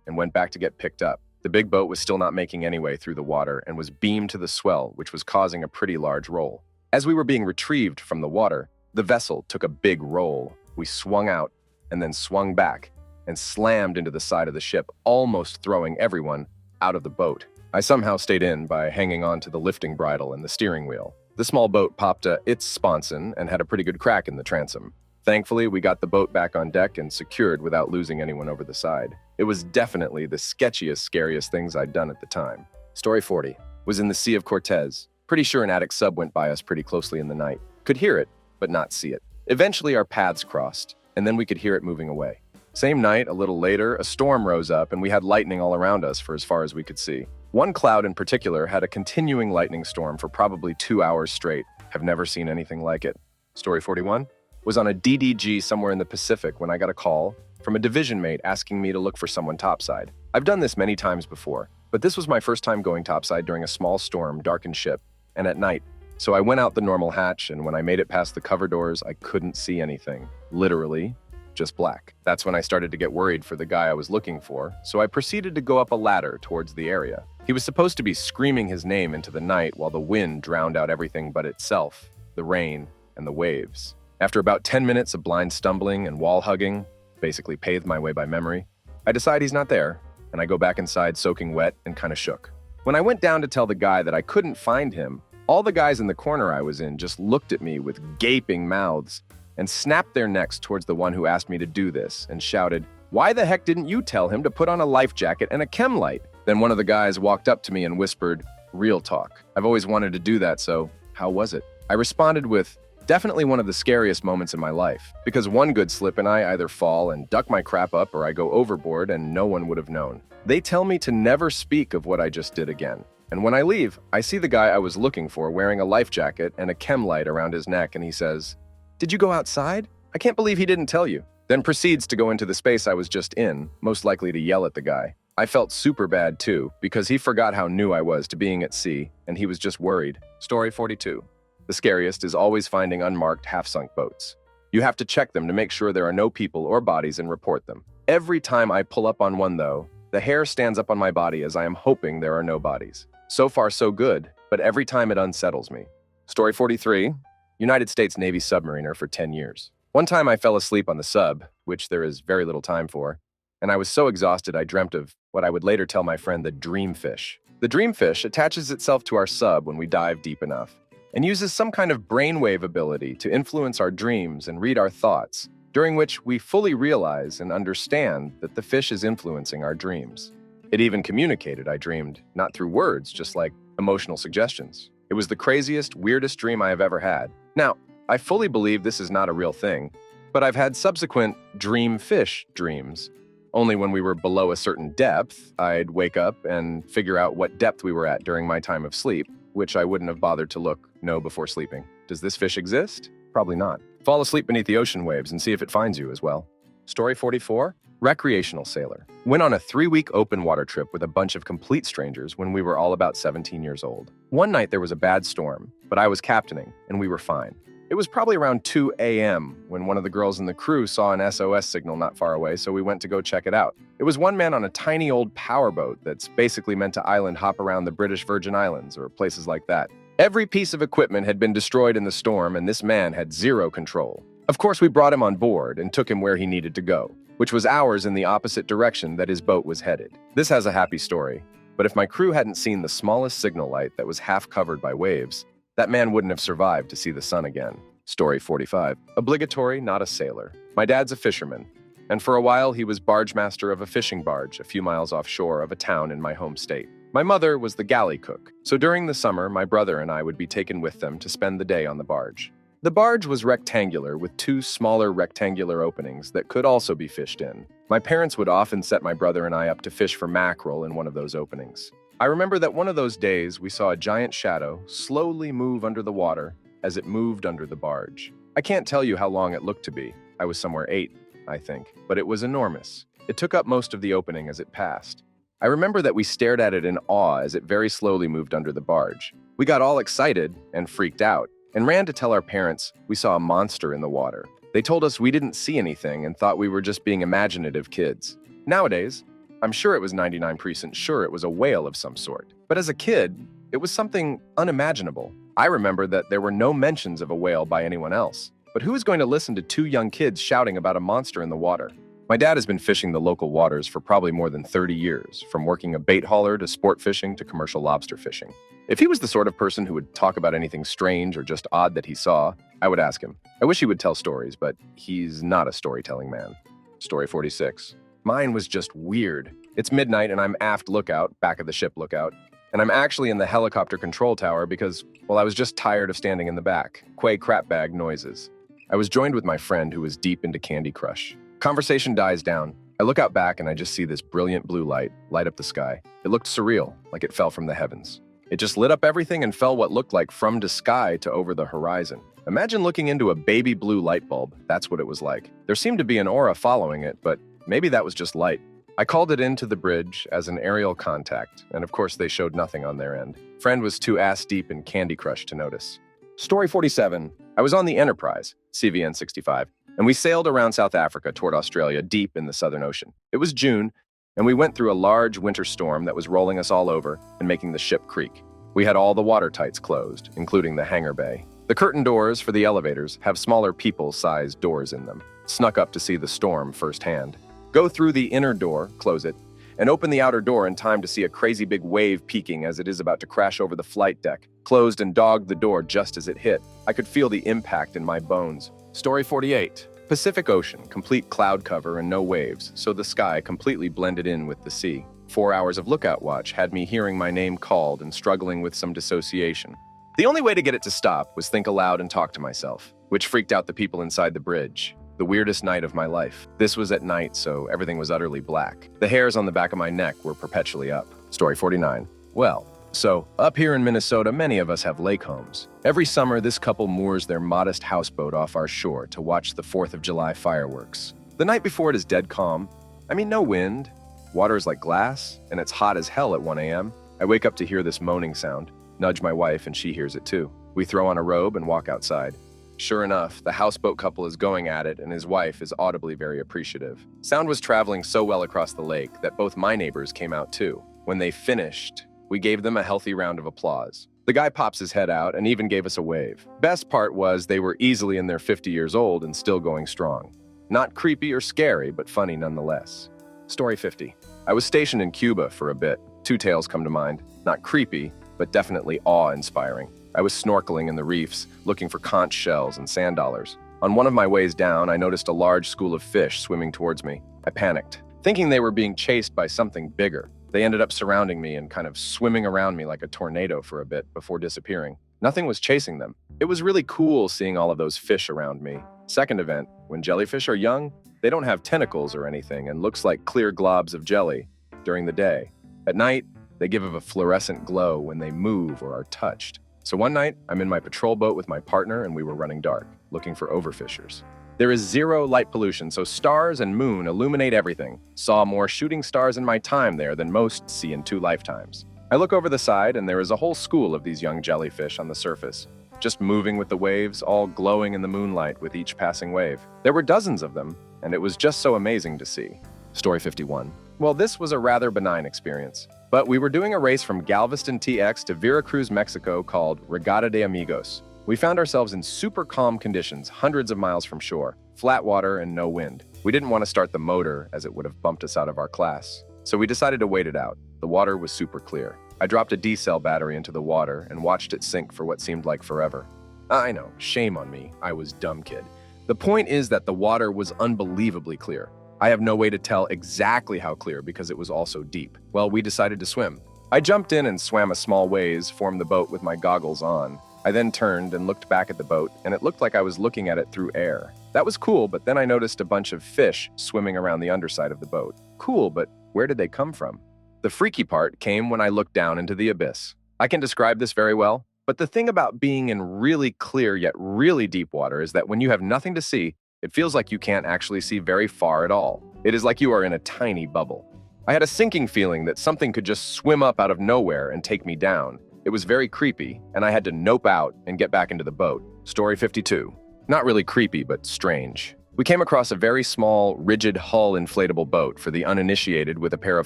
and went back to get picked up. The big boat was still not making any way through the water and was beamed to the swell, which was causing a pretty large roll. As we were being retrieved from the water, the vessel took a big roll. We swung out and then swung back and slammed into the side of the ship, almost throwing everyone out of the boat. I somehow stayed in by hanging on to the lifting bridle and the steering wheel. The small boat popped its sponson and had a pretty good crack in the transom. Thankfully, we got the boat back on deck and secured without losing anyone over the side. It was definitely the sketchiest, scariest things I'd done at the time. Story 40 was in the Sea of Cortez. Pretty sure an attic sub went by us pretty closely in the night. Could hear it, but not see it. Eventually, our paths crossed, and then we could hear it moving away. Same night, a little later, a storm rose up, and we had lightning all around us for as far as we could see. One cloud in particular had a continuing lightning storm for probably 2 hours straight. Have never seen anything like it. Story 41 was on a DDG somewhere in the Pacific when I got a call from a division mate asking me to look for someone topside. I've done this many times before, but this was my first time going topside during a small storm, darkened ship, and at night. So I went out the normal hatch, and when I made it past the cover doors, I couldn't see anything. Literally, just black. That's when I started to get worried for the guy I was looking for, so I proceeded to go up a ladder towards the area. He was supposed to be screaming his name into the night while the wind drowned out everything but itself, the rain, and the waves. After about 10 minutes of blind stumbling and wall hugging, basically paved my way by memory, I decide he's not there, and I go back inside soaking wet and kind of shook. When I went down to tell the guy that I couldn't find him, all the guys in the corner I was in just looked at me with gaping mouths and snapped their necks towards the one who asked me to do this and shouted, "Why the heck didn't you tell him to put on a life jacket and a chem light?" Then one of the guys walked up to me and whispered, "Real talk. I've always wanted to do that, so how was it?" I responded with, "Definitely one of the scariest moments in my life, because one good slip and I either fall and duck my crap up or I go overboard and no one would have known." They tell me to never speak of what I just did again. And when I leave, I see the guy I was looking for wearing a life jacket and a chem light around his neck, and he says, "Did you go outside? I can't believe he didn't tell you." Then proceeds to go into the space I was just in, most likely to yell at the guy. I felt super bad too, because he forgot how new I was to being at sea, and he was just worried. Story 42. The scariest is always finding unmarked, half-sunk boats. You have to check them to make sure there are no people or bodies and report them. Every time I pull up on one, though, the hair stands up on my body as I am hoping there are no bodies. So far, so good, but every time it unsettles me. Story 43. United States Navy submariner for 10 years. One time I fell asleep on the sub, which there is very little time for, and I was so exhausted I dreamt of what I would later tell my friend the dreamfish. The dreamfish attaches itself to our sub when we dive deep enough, and uses some kind of brainwave ability to influence our dreams and read our thoughts, during which we fully realize and understand that the fish is influencing our dreams. It even communicated, I dreamed, not through words, just like emotional suggestions. It was the craziest, weirdest dream I have ever had. Now, I fully believe this is not a real thing, but I've had subsequent dreamfish dreams. Only when we were below a certain depth, I'd wake up and figure out what depth we were at during my time of sleep, which I wouldn't have bothered to know before sleeping. Does this fish exist? Probably not. Fall asleep beneath the ocean waves and see if it finds you as well. Story 44. Recreational sailor. Went on a 3-week open water trip with a bunch of complete strangers when we were all about 17 years old. One night there was a bad storm, but I was captaining, and we were fine. It was probably around 2 a.m. when one of the girls in the crew saw an SOS signal not far away, so we went to go check it out. It was one man on a tiny old powerboat that's basically meant to island hop around the British Virgin Islands or places like that. Every piece of equipment had been destroyed in the storm, and this man had zero control. Of course, we brought him on board and took him where he needed to go, which was hours in the opposite direction that his boat was headed. This has a happy story, but if my crew hadn't seen the smallest signal light that was half covered by waves, that man wouldn't have survived to see the sun again. Story 45. Obligatory, not a sailor. My dad's a fisherman, and for a while he was barge master of a fishing barge a few miles offshore of a town in my home state. My mother was the galley cook, so during the summer my brother and I would be taken with them to spend the day on the barge. The barge was rectangular with 2 smaller rectangular openings that could also be fished in. My parents would often set my brother and I up to fish for mackerel in one of those openings. I remember that one of those days we saw a giant shadow slowly move under the water as it moved under the barge. I can't tell you how long it looked to be. I was somewhere 8, I think, but it was enormous. It took up most of the opening as it passed. I remember that we stared at it in awe as it very slowly moved under the barge. We got all excited and freaked out, and ran to tell our parents we saw a monster in the water. They told us we didn't see anything and thought we were just being imaginative kids. Nowadays, I'm sure it was 99% sure it was a whale of some sort. But as a kid, it was something unimaginable. I remember that there were no mentions of a whale by anyone else. But who is going to listen to 2 young kids shouting about a monster in the water? My dad has been fishing the local waters for probably more than 30 years, from working a bait hauler to sport fishing to commercial lobster fishing. If he was the sort of person who would talk about anything strange or just odd that he saw, I would ask him. I wish he would tell stories, but he's not a storytelling man. Story 46. Mine was just weird. It's midnight and I'm aft lookout, back of the ship lookout, and I'm actually in the helicopter control tower because, well, I was just tired of standing in the back. Quay crapbag noises. I was joined with my friend who was deep into Candy Crush. Conversation dies down. I look out back and I just see this brilliant blue light light up the sky. It looked surreal, like it fell from the heavens. It just lit up everything and fell what looked like from the sky to over the horizon. Imagine looking into a baby blue light bulb. That's what it was like. There seemed to be an aura following it, but maybe that was just light. I called it into the bridge as an aerial contact, and of course they showed nothing on their end. Friend was too ass-deep in Candy Crush to notice. Story 47. I was on the Enterprise, CVN 65, and we sailed around South Africa toward Australia deep in the Southern Ocean. It was June, and we went through a large winter storm that was rolling us all over and making the ship creak. We had all the water tights closed, including the hangar bay. The curtain doors for the elevators have smaller people-sized doors in them. Snuck up to see the storm firsthand. Go through the inner door, close it, and open the outer door in time to see a crazy big wave peaking as it is about to crash over the flight deck. Closed and dogged the door just as it hit. I could feel the impact in my bones. Story 48. Pacific Ocean, complete cloud cover and no waves, so the sky completely blended in with the sea. 4 hours of lookout watch had me hearing my name called and struggling with some dissociation. The only way to get it to stop was think aloud and talk to myself, which freaked out the people inside the bridge. The weirdest night of my life. This was at night, so everything was utterly black. The hairs on the back of my neck were perpetually up. Story 49. Well, so, up here in Minnesota, many of us have lake homes. Every summer, this couple moors their modest houseboat off our shore to watch the 4th of July fireworks. The night before it is dead calm. I mean, no wind. Water is like glass, and it's hot as hell at 1 a.m. I wake up to hear this moaning sound. Nudge my wife, and she hears it too. We throw on a robe and walk outside. Sure enough, the houseboat couple is going at it, and his wife is audibly very appreciative. Sound was traveling so well across the lake that both my neighbors came out too. When they finished, we gave them a healthy round of applause. The guy pops his head out and even gave us a wave. Best part was they were easily in their 50 years old and still going strong. Not creepy or scary, but funny nonetheless. Story 50. I was stationed in Cuba for a bit. Two tales come to mind. Not creepy, but definitely awe-inspiring. I was snorkeling in the reefs, looking for conch shells and sand dollars. On one of my ways down, I noticed a large school of fish swimming towards me. I panicked, thinking they were being chased by something bigger. They ended up surrounding me and kind of swimming around me like a tornado for a bit before disappearing. Nothing was chasing them. It was really cool seeing all of those fish around me. Second event, when jellyfish are young, they don't have tentacles or anything and looks like clear globs of jelly during the day. At night, they give a fluorescent glow when they move or are touched. So one night, I'm in my patrol boat with my partner and we were running dark, looking for overfishers. There is zero light pollution, so stars and moon illuminate everything. Saw more shooting stars in my time there than most see in 2 lifetimes. I look over the side and there is a whole school of these young jellyfish on the surface, just moving with the waves, all glowing in the moonlight with each passing wave. There were dozens of them, and it was just so amazing to see. Story 51. Well, this was a rather benign experience, but we were doing a race from Galveston, TX to Veracruz, Mexico called Regata de Amigos. We found ourselves in super calm conditions, hundreds of miles from shore, flat water and no wind. We didn't want to start the motor as it would have bumped us out of our class, so we decided to wait it out. The water was super clear. I dropped a D-cell battery into the water and watched it sink for what seemed like forever. I know, shame on me, I was dumb kid. The point is that the water was unbelievably clear. I have no way to tell exactly how clear because it was also deep. Well, we decided to swim. I jumped in and swam a small ways, formed the boat with my goggles on. I then turned and looked back at the boat, and it looked like I was looking at it through air. That was cool, but then I noticed a bunch of fish swimming around the underside of the boat. Cool, but where did they come from? The freaky part came when I looked down into the abyss. I can describe this very well, but the thing about being in really clear yet really deep water is that when you have nothing to see, it feels like you can't actually see very far at all. It is like you are in a tiny bubble. I had a sinking feeling that something could just swim up out of nowhere and take me down. It was very creepy, and I had to nope out and get back into the boat. Story 52. Not really creepy, but strange. We came across a very small, rigid hull inflatable boat for the uninitiated with a pair of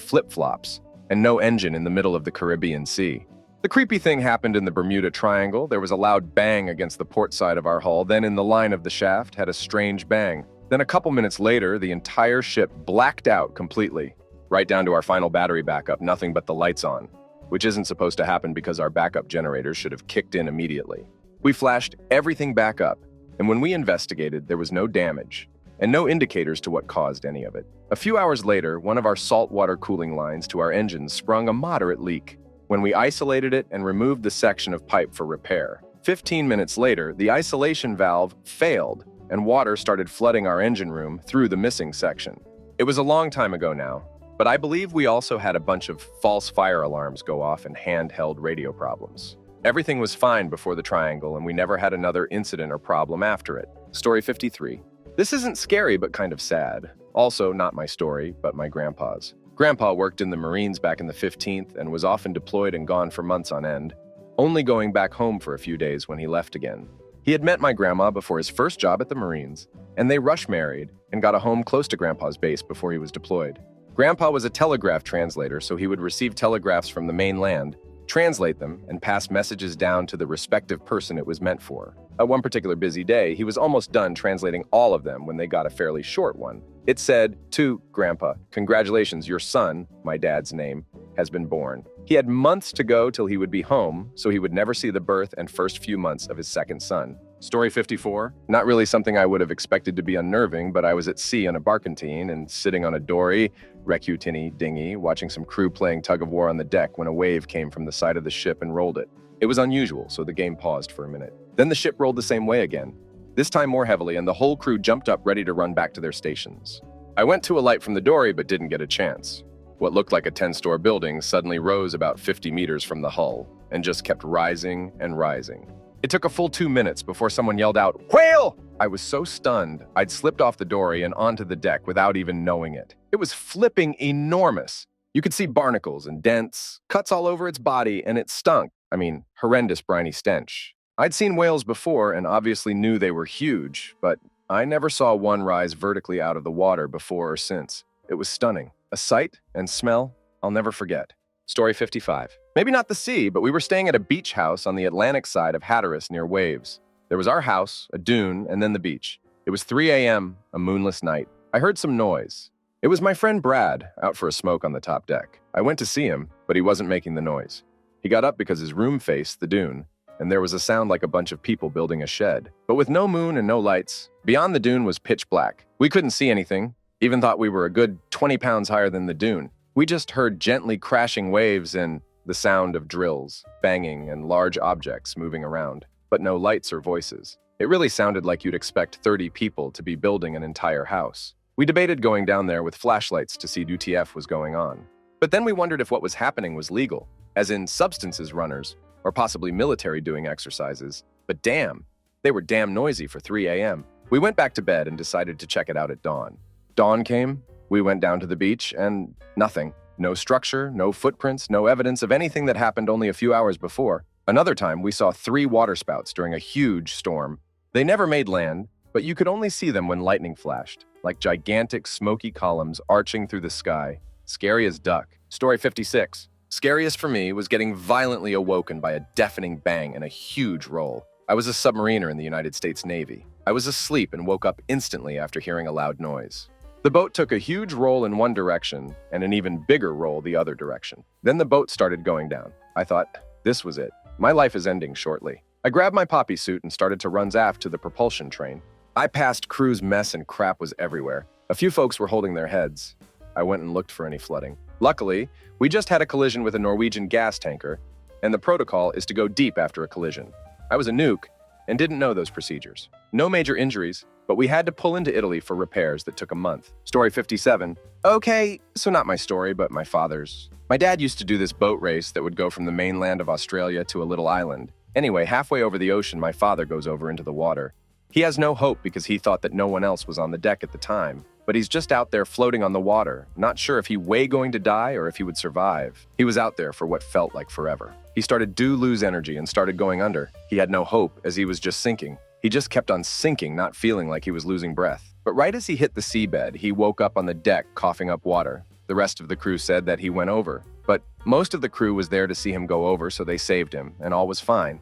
flip-flops and no engine in the middle of the Caribbean Sea. The creepy thing happened in the Bermuda Triangle. There was a loud bang against the port side of our hull, then in the line of the shaft had a strange bang. Then a couple minutes later, the entire ship blacked out completely, right down to our final battery backup, nothing but the lights on, which isn't supposed to happen because our backup generators should have kicked in immediately. We flashed everything back up, and when we investigated, there was no damage and no indicators to what caused any of it. A few hours later, one of our saltwater cooling lines to our engines sprung a moderate leak. When we isolated it and removed the section of pipe for repair, 15 minutes later, the isolation valve failed and water started flooding our engine room through the missing section. It was a long time ago now, but I believe we also had a bunch of false fire alarms go off and handheld radio problems. Everything was fine before the triangle, and we never had another incident or problem after it. Story 53. This isn't scary, but kind of sad. Also, not my story, but my grandpa's. Grandpa worked in the Marines back in the 15th and was often deployed and gone for months on end, only going back home for a few days when he left again. He had met my grandma before his first job at the Marines, and they rush married and got a home close to Grandpa's base before he was deployed. Grandpa was a telegraph translator, so he would receive telegraphs from the mainland, translate them, and pass messages down to the respective person it was meant for. At one particular busy day, he was almost done translating all of them when they got a fairly short one. It said, "To Grandpa, congratulations, your son," my dad's name, "has been born." He had months to go till he would be home, so he would never see the birth and first few months of his second son. Story 54. Not really something I would have expected to be unnerving, but I was at sea on a barkentine and sitting on a dory, recutini dinghy, watching some crew playing tug-of-war on the deck when a wave came from the side of the ship and rolled it. It was unusual, so the game paused for a minute. Then the ship rolled the same way again, this time more heavily, and the whole crew jumped up ready to run back to their stations. I went to alight from the dory but didn't get a chance. What looked like a 10-story building suddenly rose about 50 meters from the hull and just kept rising and rising. It took a full 2 minutes before someone yelled out, "Whale!" I was so stunned, I'd slipped off the dory and onto the deck without even knowing it. It was flipping enormous. You could see barnacles and dents, cuts all over its body, and it stunk. I mean, horrendous briny stench. I'd seen whales before and obviously knew they were huge, but I never saw one rise vertically out of the water before or since. It was stunning. A sight and smell I'll never forget. Story 55. Maybe not the sea, but we were staying at a beach house on the Atlantic side of Hatteras near waves. There was our house, a dune, and then the beach. It was 3 a.m., a moonless night. I heard some noise. It was my friend Brad, out for a smoke on the top deck. I went to see him, but he wasn't making the noise. He got up because his room faced the dune, and there was a sound like a bunch of people building a shed. But with no moon and no lights, beyond the dune was pitch black. We couldn't see anything, even thought we were a good 20 pounds higher than the dune. We just heard gently crashing waves and the sound of drills, banging, and large objects moving around, but no lights or voices. It really sounded like you'd expect 30 people to be building an entire house. We debated going down there with flashlights to see what WTF was going on. But then we wondered if what was happening was legal, as in substances runners, or possibly military doing exercises. But damn, they were damn noisy for 3 a.m. We went back to bed and decided to check it out at dawn. Dawn came, we went down to the beach, and nothing. No structure, no footprints, no evidence of anything that happened only a few hours before. Another time, we saw 3 waterspouts during a huge storm. They never made land, but you could only see them when lightning flashed, like gigantic smoky columns arching through the sky. Scary as duck. Story 56. Scariest for me was getting violently awoken by a deafening bang and a huge roll. I was a submariner in the United States Navy. I was asleep and woke up instantly after hearing a loud noise. The boat took a huge roll in one direction and an even bigger roll the other direction. Then the boat started going down. I thought, this was it. My life is ending shortly. I grabbed my poppy suit and started to run aft to the propulsion train. I passed crew's mess and crap was everywhere. A few folks were holding their heads. I went and looked for any flooding. Luckily, we just had a collision with a Norwegian gas tanker, and the protocol is to go deep after a collision. I was a nuke and didn't know those procedures. No major injuries, but we had to pull into Italy for repairs that took a month. Story 57. Okay, so not my story, but my father's. My dad used to do this boat race that would go from the mainland of Australia to a little island. Anyway, halfway over the ocean, my father goes over into the water. He has no hope because he thought that no one else was on the deck at the time, but he's just out there floating on the water, not sure if he way going to die or if he would survive. He was out there for what felt like forever. He started to lose energy and started going under. He had no hope as he was just sinking. He just kept on sinking, not feeling like he was losing breath. But right as he hit the seabed, he woke up on the deck coughing up water. The rest of the crew said that he went over, but most of the crew was there to see him go over, so they saved him, and all was fine.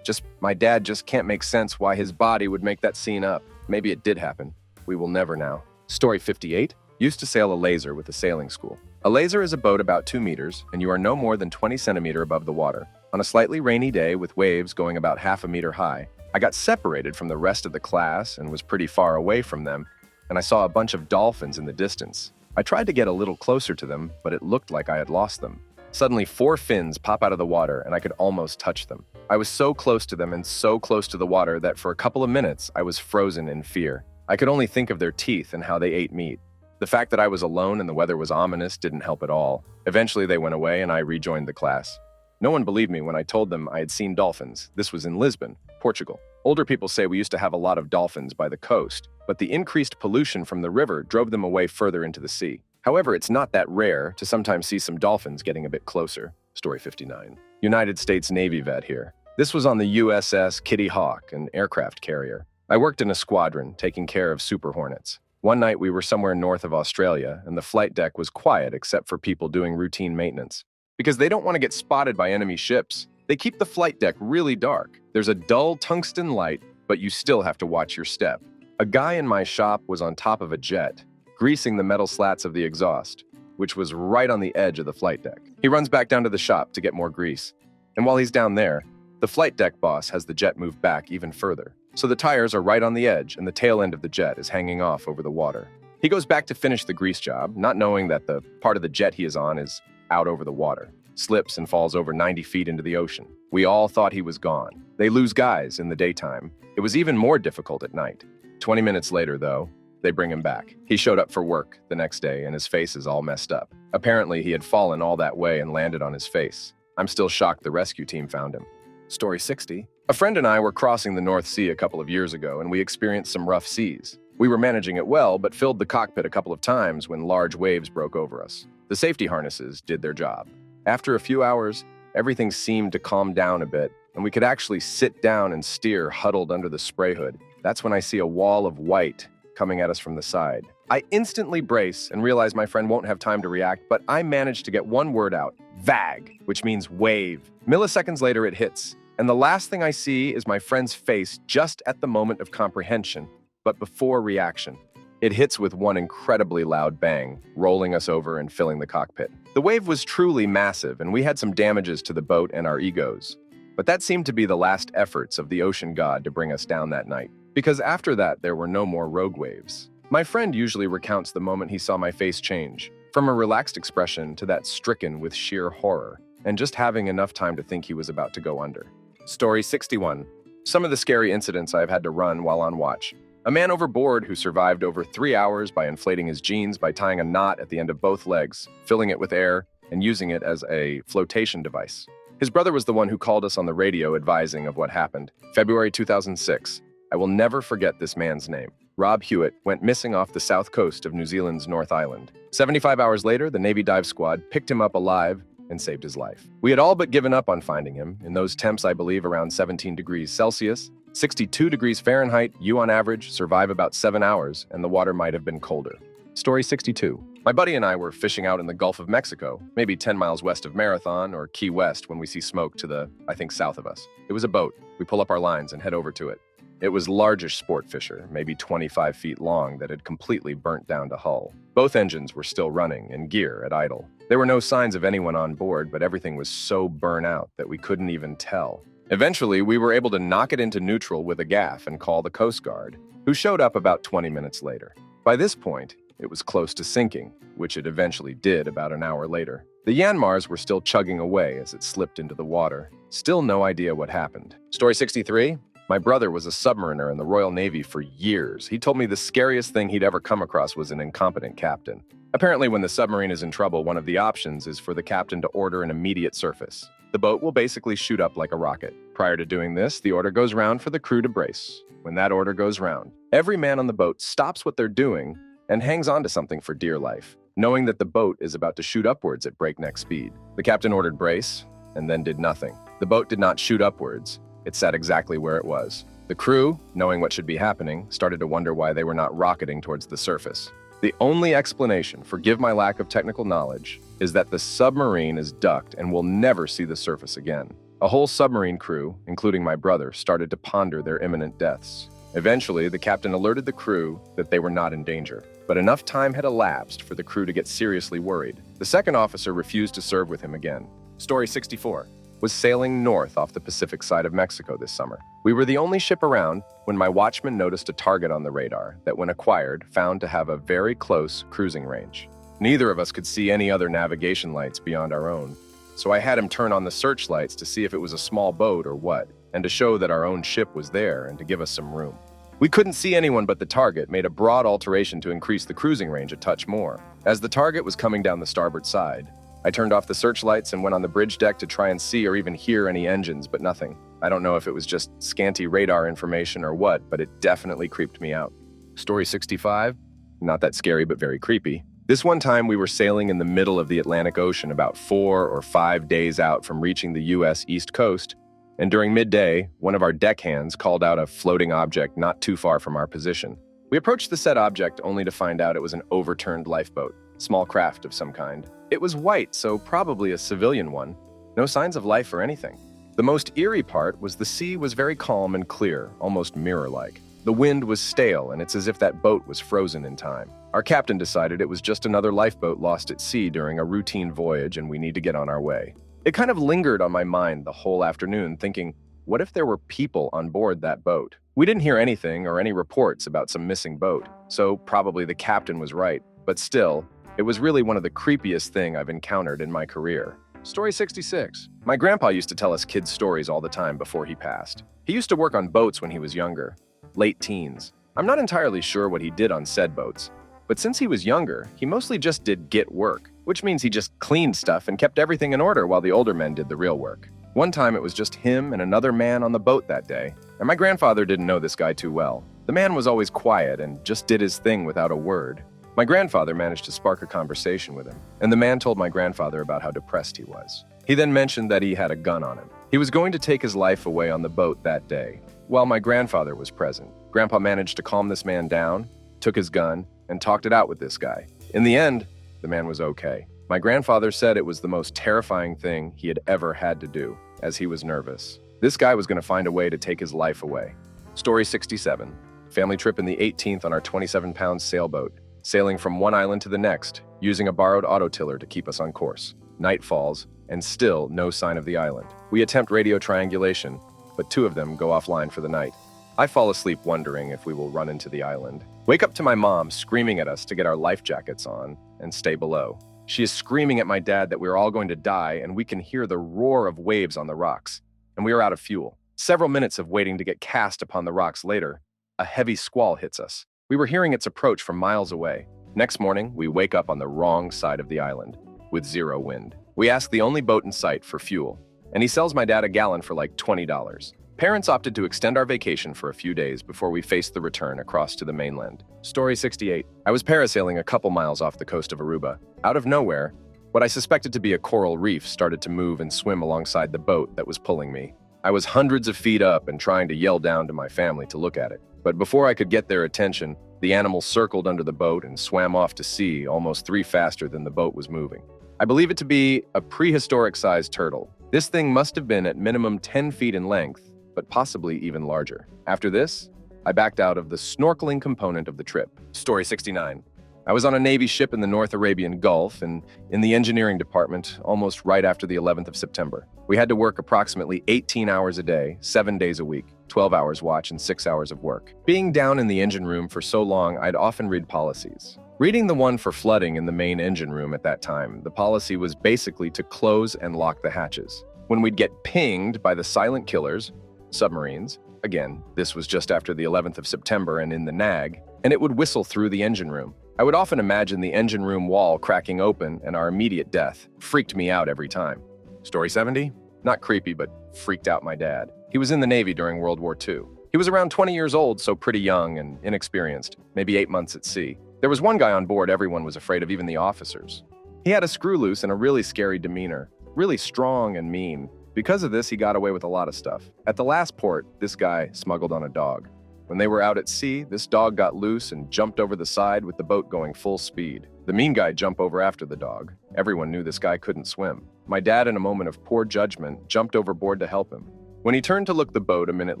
My dad just can't make sense why his body would make that scene up. Maybe it did happen. We will never now. Story 58. Used to sail a laser with a sailing school. A laser is a boat about 2 meters, and you are no more than 20 centimeters above the water. On a slightly rainy day with waves going about half a meter high, I got separated from the rest of the class and was pretty far away from them, and I saw a bunch of dolphins in the distance. I tried to get a little closer to them, but it looked like I had lost them. Suddenly, 4 fins pop out of the water, and I could almost touch them. I was so close to them and so close to the water that for a couple of minutes, I was frozen in fear. I could only think of their teeth and how they ate meat. The fact that I was alone and the weather was ominous didn't help at all. Eventually, they went away and I rejoined the class. No one believed me when I told them I had seen dolphins. This was in Lisbon, Portugal. Older people say we used to have a lot of dolphins by the coast, but the increased pollution from the river drove them away further into the sea. However, it's not that rare to sometimes see some dolphins getting a bit closer. Story 59. United States Navy vet here. This was on the USS Kitty Hawk, an aircraft carrier. I worked in a squadron, taking care of Super Hornets. One night we were somewhere north of Australia, and the flight deck was quiet except for people doing routine maintenance. Because they don't want to get spotted by enemy ships, they keep the flight deck really dark. There's a dull tungsten light, but you still have to watch your step. A guy in my shop was on top of a jet, greasing the metal slats of the exhaust, which was right on the edge of the flight deck. He runs back down to the shop to get more grease. And while he's down there, the flight deck boss has the jet move back even further. So the tires are right on the edge and the tail end of the jet is hanging off over the water. He goes back to finish the grease job, not knowing that the part of the jet he is on is out over the water, slips and falls over 90 feet into the ocean. We all thought he was gone. They lose guys in the daytime. It was even more difficult at night. 20 minutes later, though, they bring him back. He showed up for work the next day and his face is all messed up. Apparently, he had fallen all that way and landed on his face. I'm still shocked the rescue team found him. Story 60. A friend and I were crossing the North Sea a couple of years ago and we experienced some rough seas. We were managing it well, but filled the cockpit a couple of times when large waves broke over us. The safety harnesses did their job. After a few hours, everything seemed to calm down a bit, and we could actually sit down and steer huddled under the spray hood. That's when I see a wall of white coming at us from the side. I instantly brace and realize my friend won't have time to react, but I manage to get one word out, VAG, which means wave. Milliseconds later, it hits, and the last thing I see is my friend's face just at the moment of comprehension, but before reaction. It hits with one incredibly loud bang, rolling us over and filling the cockpit. The wave was truly massive, and we had some damages to the boat and our egos. But that seemed to be the last efforts of the ocean god to bring us down that night, because after that, there were no more rogue waves. My friend usually recounts the moment he saw my face change, from a relaxed expression to that stricken with sheer horror, and just having enough time to think he was about to go under. Story 61. Some of the scary incidents I've had to run while on watch. A man overboard who survived over 3 hours by inflating his jeans by tying a knot at the end of both legs, filling it with air, and using it as a flotation device. His brother was the one who called us on the radio advising of what happened. February 2006. I will never forget this man's name. Rob Hewitt went missing off the south coast of New Zealand's North Island. 75 hours later, the Navy dive squad picked him up alive and saved his life. We had all but given up on finding him. In those temps, I believe, around 17 degrees Celsius, 62 degrees Fahrenheit, you on average survive about 7 hours, and the water might have been colder. Story 62. My buddy and I were fishing out in the Gulf of Mexico, maybe 10 miles west of Marathon or Key West when we see smoke to the, I think, south of us. It was a boat. We pull up our lines and head over to it. It was largish sport fisher, maybe 25 feet long, that had completely burnt down to hull. Both engines were still running and gear at idle. There were no signs of anyone on board, but everything was so burnt out that we couldn't even tell. Eventually, we were able to knock it into neutral with a gaff and call the Coast Guard, who showed up about 20 minutes later. By this point, it was close to sinking, which it eventually did about an hour later. The Yanmars were still chugging away as it slipped into the water. Still no idea what happened. Story 63. My brother was a submariner in the Royal Navy for years. He told me the scariest thing he'd ever come across was an incompetent captain. Apparently, when the submarine is in trouble, one of the options is for the captain to order an immediate surface. The boat will basically shoot up like a rocket. Prior to doing this, the order goes round for the crew to brace. When that order goes round, every man on the boat stops what they're doing and hangs on to something for dear life, knowing that the boat is about to shoot upwards at breakneck speed. The captain ordered brace and then did nothing. The boat did not shoot upwards. It sat exactly where it was. The crew, knowing what should be happening, started to wonder why they were not rocketing towards the surface. The only explanation, forgive my lack of technical knowledge, is that the submarine is ducked and will never see the surface again. A whole submarine crew, including my brother, started to ponder their imminent deaths. Eventually, the captain alerted the crew that they were not in danger, but enough time had elapsed for the crew to get seriously worried. The second officer refused to serve with him again. Story 64 was sailing north off the Pacific side of Mexico this summer. We were the only ship around when my watchman noticed a target on the radar that, when acquired, found to have a very close cruising range. Neither of us could see any other navigation lights beyond our own, so I had him turn on the searchlights to see if it was a small boat or what, and to show that our own ship was there and to give us some room. We couldn't see anyone, but the target made a broad alteration to increase the cruising range a touch more. As the target was coming down the starboard side, I turned off the searchlights and went on the bridge deck to try and see or even hear any engines, but nothing. I don't know if it was just scanty radar information or what, but it definitely creeped me out. Story 65, not that scary, but very creepy. This one time we were sailing in the middle of the Atlantic Ocean about 4 or 5 days out from reaching the U.S. East Coast, and during midday, one of our deckhands called out a floating object not too far from our position. We approached the said object only to find out it was an overturned lifeboat, small craft of some kind. It was white, so probably a civilian one. No signs of life or anything. The most eerie part was the sea was very calm and clear, almost mirror-like. The wind was stale, and it's as if that boat was frozen in time. Our captain decided it was just another lifeboat lost at sea during a routine voyage and we need to get on our way. It kind of lingered on my mind the whole afternoon, thinking, what if there were people on board that boat? We didn't hear anything or any reports about some missing boat, so probably the captain was right. But still, it was really one of the creepiest things I've encountered in my career. Story 66. My grandpa used to tell us kids' stories all the time before he passed. He used to work on boats when he was younger, late teens. I'm not entirely sure what he did on said boats, but since he was younger, he mostly just did git work, which means he just cleaned stuff and kept everything in order while the older men did the real work. One time it was just him and another man on the boat that day, and my grandfather didn't know this guy too well. The man was always quiet and just did his thing without a word. My grandfather managed to spark a conversation with him, and the man told my grandfather about how depressed he was. He then mentioned that he had a gun on him. He was going to take his life away on the boat that day. While my grandfather was present, Grandpa managed to calm this man down, took his gun, and talked it out with this guy. In the end, the man was okay. My grandfather said it was the most terrifying thing he had ever had to do, as he was nervous. This guy was going to find a way to take his life away. Story 67. Family trip in the 18th on our 27-pound sailboat, sailing from one island to the next, using a borrowed autotiller to keep us on course. Night falls, and still no sign of the island. We attempt radio triangulation, but 2 of them go offline for the night. I fall asleep wondering if we will run into the island. Wake up to my mom screaming at us to get our life jackets on and stay below. She is screaming at my dad that we're all going to die, and we can hear the roar of waves on the rocks, and we are out of fuel. Several minutes of waiting to get cast upon the rocks later, a heavy squall hits us. We were hearing its approach from miles away. Next morning, we wake up on the wrong side of the island, with 0 wind. We ask the only boat in sight for fuel, and he sells my dad a gallon for like $20. Parents opted to extend our vacation for a few days before we faced the return across to the mainland. Story 68. I was parasailing a couple miles off the coast of Aruba. Out of nowhere, what I suspected to be a coral reef started to move and swim alongside the boat that was pulling me. I was hundreds of feet up and trying to yell down to my family to look at it. But before I could get their attention, the animal circled under the boat and swam off to sea almost 3 faster than the boat was moving. I believe it to be a prehistoric-sized turtle. This thing must have been at minimum 10 feet in length, but possibly even larger. After this, I backed out of the snorkeling component of the trip. Story 69. I was on a Navy ship in the North Arabian Gulf and in the engineering department almost right after the 11th of September. We had to work approximately 18 hours a day, 7 days a week, 12 hours watch and 6 hours of work. Being down in the engine room for so long, I'd often read policies. Reading the one for flooding in the main engine room at that time, the policy was basically to close and lock the hatches. When we'd get pinged by the silent killers, submarines, again, this was just after the 11th of September and in the NAG, and it would whistle through the engine room. I would often imagine the engine room wall cracking open and our immediate death. Freaked me out every time. Story 70? Not creepy, but freaked out my dad. He was in the Navy during World War II. He was around 20 years old, so pretty young and inexperienced, maybe 8 months at sea. There was one guy on board everyone was afraid of, even the officers. He had a screw loose and a really scary demeanor, really strong and mean. Because of this, he got away with a lot of stuff. At the last port, this guy smuggled on a dog. When they were out at sea, this dog got loose and jumped over the side with the boat going full speed. The mean guy jumped over after the dog. Everyone knew this guy couldn't swim. My dad, in a moment of poor judgment, jumped overboard to help him. When he turned to look, the boat a minute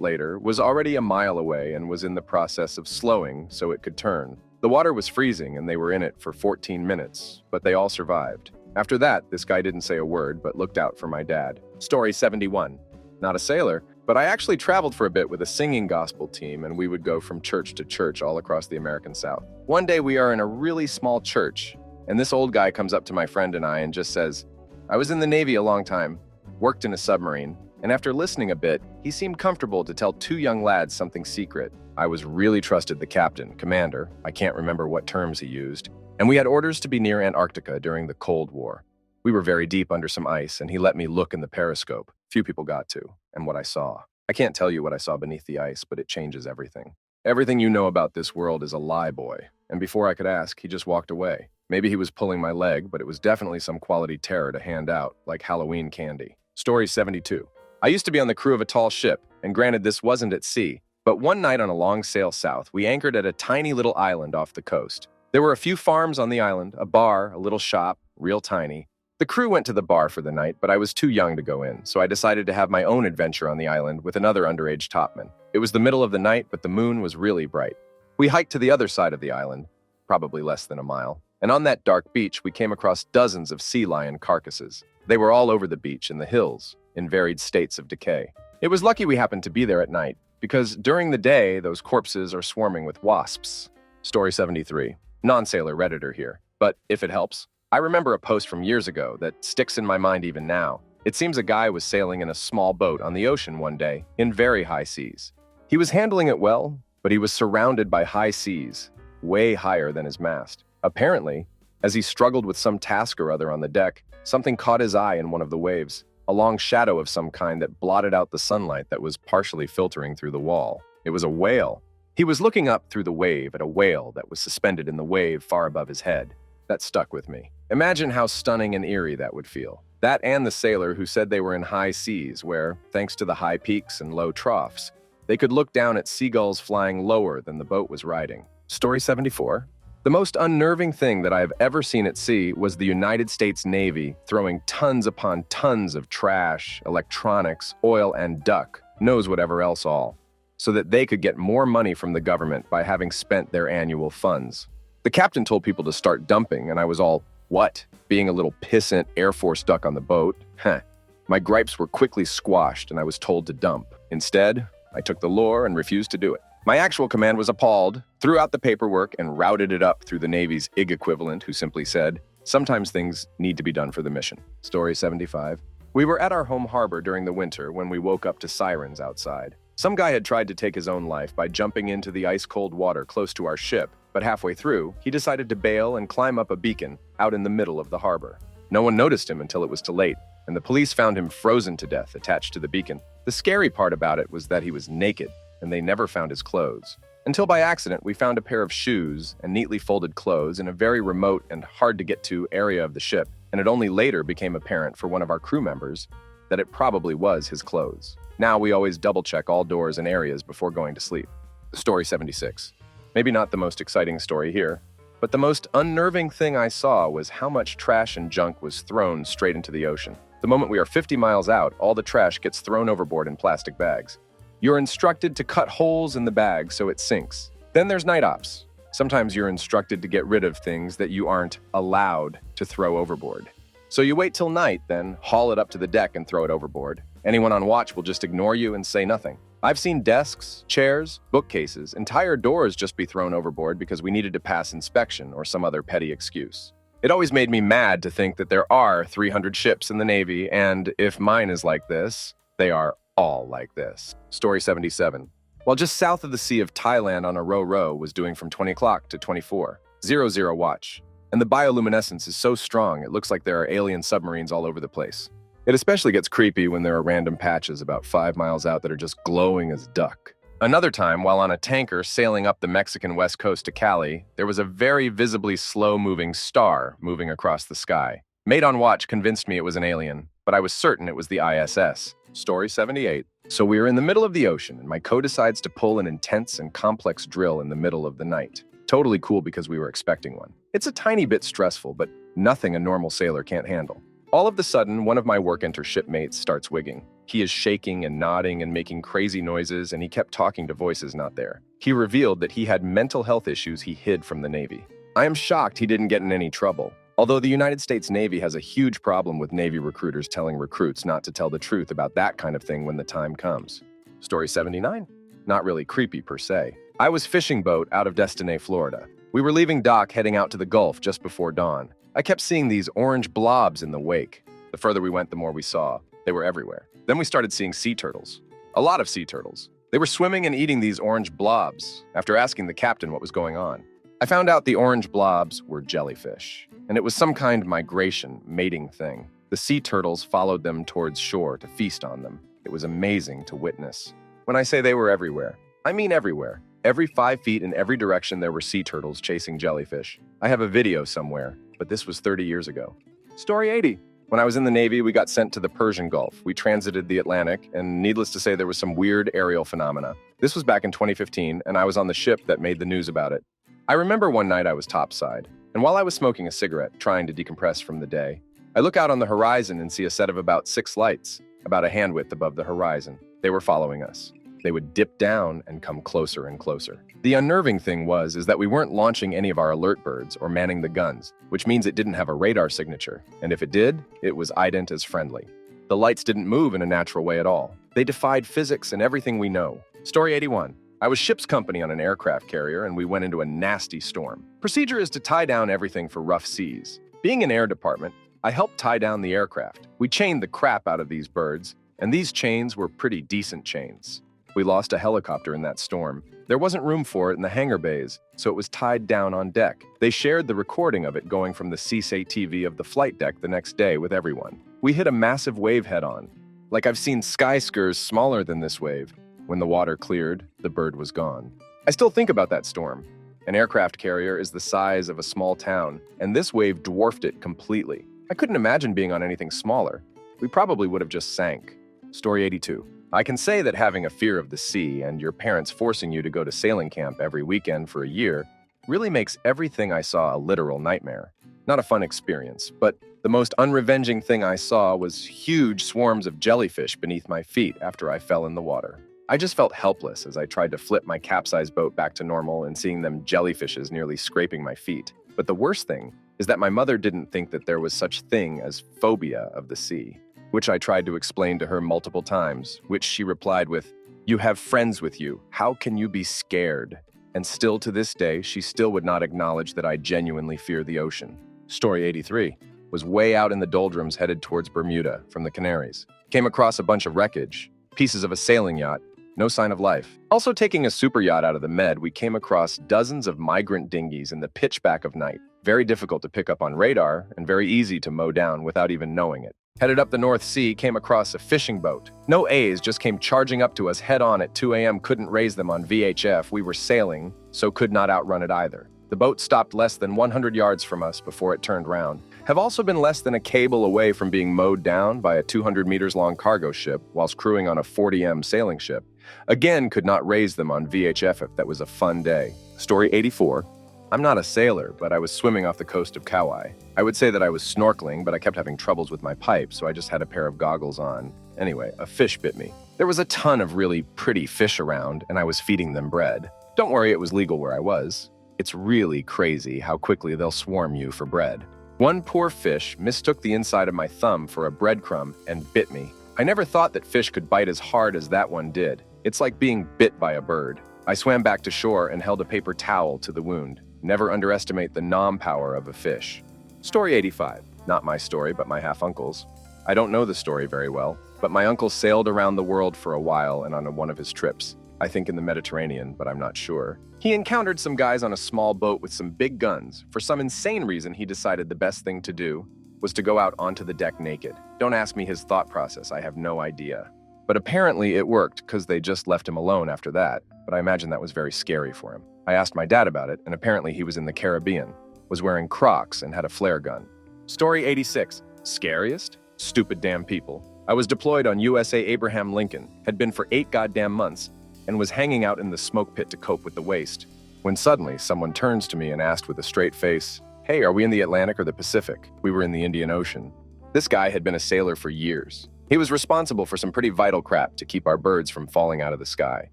later was already a mile away and was in the process of slowing so it could turn. The water was freezing and they were in it for 14 minutes, but they all survived. After that, this guy didn't say a word but looked out for my dad. Story 71. Not a sailor, but I actually traveled for a bit with a singing gospel team, and we would go from church to church all across the American South. One day we are in a really small church, and this old guy comes up to my friend and I and just says, "I was in the Navy a long time, worked in a submarine," and after listening a bit, he seemed comfortable to tell two young lads something secret. I was really trusted the captain, commander, I can't remember what terms he used, and we had orders to be near Antarctica during the Cold War. We were very deep under some ice, and he let me look in the periscope. Few people got to, and what I saw. I can't tell you what I saw beneath the ice, but it changes everything. Everything you know about this world is a lie, boy. And before I could ask, he just walked away. Maybe he was pulling my leg, but it was definitely some quality terror to hand out, like Halloween candy. Story 72. I used to be on the crew of a tall ship, and granted this wasn't at sea, but one night on a long sail south, we anchored at a tiny little island off the coast. There were a few farms on the island, a bar, a little shop, real tiny. The crew went to the bar for the night, but I was too young to go in, so I decided to have my own adventure on the island with another underage topman. It was the middle of the night, but the moon was really bright. We hiked to the other side of the island, probably less than a mile, and on that dark beach we came across dozens of sea lion carcasses. They were all over the beach and the hills, in varied states of decay. It was lucky we happened to be there at night, because during the day those corpses are swarming with wasps. Story 73. Non-sailor Redditor here, but if it helps, I remember a post from years ago that sticks in my mind even now. It seems a guy was sailing in a small boat on the ocean one day in very high seas. He was handling it well, but he was surrounded by high seas, way higher than his mast. Apparently, as he struggled with some task or other on the deck, something caught his eye in one of the waves, a long shadow of some kind that blotted out the sunlight that was partially filtering through the wall. It was a whale. He was looking up through the wave at a whale that was suspended in the wave far above his head. That stuck with me. Imagine how stunning and eerie that would feel. That and the sailor who said they were in high seas where, thanks to the high peaks and low troughs, they could look down at seagulls flying lower than the boat was riding. Story 74. The most unnerving thing that I have ever seen at sea was the United States Navy throwing tons upon tons of trash, electronics, oil, and duck, knows whatever else all, so that they could get more money from the government by having spent their annual funds. The captain told people to start dumping, and I was all, what? Being a little pissant Air Force duck on the boat? Heh. My gripes were quickly squashed, and I was told to dump. Instead, I took the lure and refused to do it. My actual command was appalled, threw out the paperwork, and routed it up through the Navy's IG equivalent, who simply said, sometimes things need to be done for the mission. Story 75. We were at our home harbor during the winter when we woke up to sirens outside. Some guy had tried to take his own life by jumping into the ice-cold water close to our ship, but halfway through, he decided to bail and climb up a beacon out in the middle of the harbor. No one noticed him until it was too late, and the police found him frozen to death attached to the beacon. The scary part about it was that he was naked, and they never found his clothes. Until by accident, we found a pair of shoes and neatly folded clothes in a very remote and hard-to-get-to area of the ship, and it only later became apparent for one of our crew members that it probably was his clothes. Now we always double-check all doors and areas before going to sleep. Story 76. Maybe not the most exciting story here, but the most unnerving thing I saw was how much trash and junk was thrown straight into the ocean. The moment we are 50 miles out, all the trash gets thrown overboard in plastic bags. You're instructed to cut holes in the bag so it sinks. Then there's night ops. Sometimes you're instructed to get rid of things that you aren't allowed to throw overboard. So you wait till night, then haul it up to the deck and throw it overboard. Anyone on watch will just ignore you and say nothing. I've seen desks, chairs, bookcases, entire doors just be thrown overboard because we needed to pass inspection or some other petty excuse. It always made me mad to think that there are 300 ships in the Navy, and if mine is like this, they are all like this. Story 77. While just south of the Sea of Thailand on a row was doing from 20 o'clock to 24:00 watch, and the bioluminescence is so strong it looks like there are alien submarines all over the place. It especially gets creepy when there are random patches about 5 miles out that are just glowing as duck. Another time, while on a tanker sailing up the Mexican west coast to Cali, there was a very visibly slow-moving star moving across the sky. Mate on watch convinced me it was an alien, but I was certain it was the ISS. Story 78. So we are in the middle of the ocean, and my co decides to pull an intense and complex drill in the middle of the night. Totally cool because we were expecting one. It's a tiny bit stressful, but nothing a normal sailor can't handle. All of a sudden, one of my work enter shipmates starts wigging. He is shaking and nodding and making crazy noises, and he kept talking to voices not there. He revealed that he had mental health issues he hid from the Navy. I am shocked he didn't get in any trouble. Although the United States Navy has a huge problem with Navy recruiters telling recruits not to tell the truth about that kind of thing when the time comes. Story 79. Not really creepy per se. I was fishing boat out of Destiny, Florida. We were leaving dock heading out to the Gulf just before dawn. I kept seeing these orange blobs in the wake. The further we went, the more we saw. They were everywhere. Then we started seeing sea turtles. A lot of sea turtles. They were swimming and eating these orange blobs. After asking the captain what was going on, I found out the orange blobs were jellyfish, and it was some kind of migration, mating thing. The sea turtles followed them towards shore to feast on them. It was amazing to witness. When I say they were everywhere, I mean everywhere. Every 5 feet in every direction there were sea turtles chasing jellyfish. I have a video somewhere, but this was 30 years ago. Story 80. When I was in the Navy, we got sent to the Persian Gulf. We transited the Atlantic, and needless to say, there was some weird aerial phenomena. This was back in 2015, and I was on the ship that made the news about it. I remember one night I was topside, and while I was smoking a cigarette, trying to decompress from the day, I look out on the horizon and see a set of about 6 lights, about a hand width above the horizon. They were following us. They would dip down and come closer and closer. The unnerving thing is that we weren't launching any of our alert birds or manning the guns, which means it didn't have a radar signature, and if it did, it was ident as friendly. The lights didn't move in a natural way at all. They defied physics and everything we know. Story 81. I was ship's company on an aircraft carrier, and we went into a nasty storm. Procedure is to tie down everything for rough seas. Being an air department, I helped tie down the aircraft. We chained the crap out of these birds, and these chains were pretty decent chains. We lost a helicopter in that storm. There wasn't room for it in the hangar bays, so it was tied down on deck. They shared the recording of it going from the CSAT TV of the flight deck the next day with everyone. We hit a massive wave head-on. Like I've seen sky skers smaller than this wave. When the water cleared, the bird was gone. I still think about that storm. An aircraft carrier is the size of a small town, and this wave dwarfed it completely. I couldn't imagine being on anything smaller. We probably would have just sank. Story 82. I can say that having a fear of the sea and your parents forcing you to go to sailing camp every weekend for a year really makes everything I saw a literal nightmare. Not a fun experience, but the most unrevenging thing I saw was huge swarms of jellyfish beneath my feet after I fell in the water. I just felt helpless as I tried to flip my capsized boat back to normal and seeing them jellyfishes nearly scraping my feet. But the worst thing is that my mother didn't think that there was such thing as phobia of the sea, which I tried to explain to her multiple times, which she replied with, "You have friends with you. How can you be scared?" And still to this day, she still would not acknowledge that I genuinely fear the ocean. Story 83 was way out in the doldrums headed towards Bermuda from the Canaries. Came across a bunch of wreckage, pieces of a sailing yacht, no sign of life. Also taking a super yacht out of the Med, we came across dozens of migrant dinghies in the pitch black of night. Very difficult to pick up on radar and very easy to mow down without even knowing it. Headed up the North Sea, came across a fishing boat. No A's, just came charging up to us head-on at 2 a.m. Couldn't raise them on VHF. We were sailing, so could not outrun it either. The boat stopped less than 100 yards from us before it turned round. Have also been less than a cable away from being mowed down by a 200 meters long cargo ship whilst crewing on a 40M sailing ship. Again, could not raise them on VHF if that was a fun day. Story 84. I'm not a sailor, but I was swimming off the coast of Kauai. I would say that I was snorkeling, but I kept having troubles with my pipe, so I just had a pair of goggles on. Anyway, a fish bit me. There was a ton of really pretty fish around, and I was feeding them bread. Don't worry, it was legal where I was. It's really crazy how quickly they'll swarm you for bread. One poor fish mistook the inside of my thumb for a breadcrumb and bit me. I never thought that fish could bite as hard as that one did. It's like being bit by a bird. I swam back to shore and held a paper towel to the wound. Never underestimate the nom power of a fish. Story 85. Not my story, but my half-uncle's. I don't know the story very well, but my uncle sailed around the world for a while and on one of his trips. I think in the Mediterranean, but I'm not sure. He encountered some guys on a small boat with some big guns. For some insane reason, he decided the best thing to do was to go out onto the deck naked. Don't ask me his thought process, I have no idea. But apparently it worked because they just left him alone after that, but I imagine that was very scary for him. I asked my dad about it, and apparently he was in the Caribbean, was wearing Crocs, and had a flare gun. Story 86. Scariest? Stupid damn people. I was deployed on USA Abraham Lincoln, had been for 8 goddamn months, and was hanging out in the smoke pit to cope with the waste, when suddenly someone turns to me and asked with a straight face, "Hey, are we in the Atlantic or the Pacific?" We were in the Indian Ocean. This guy had been a sailor for years. He was responsible for some pretty vital crap to keep our birds from falling out of the sky.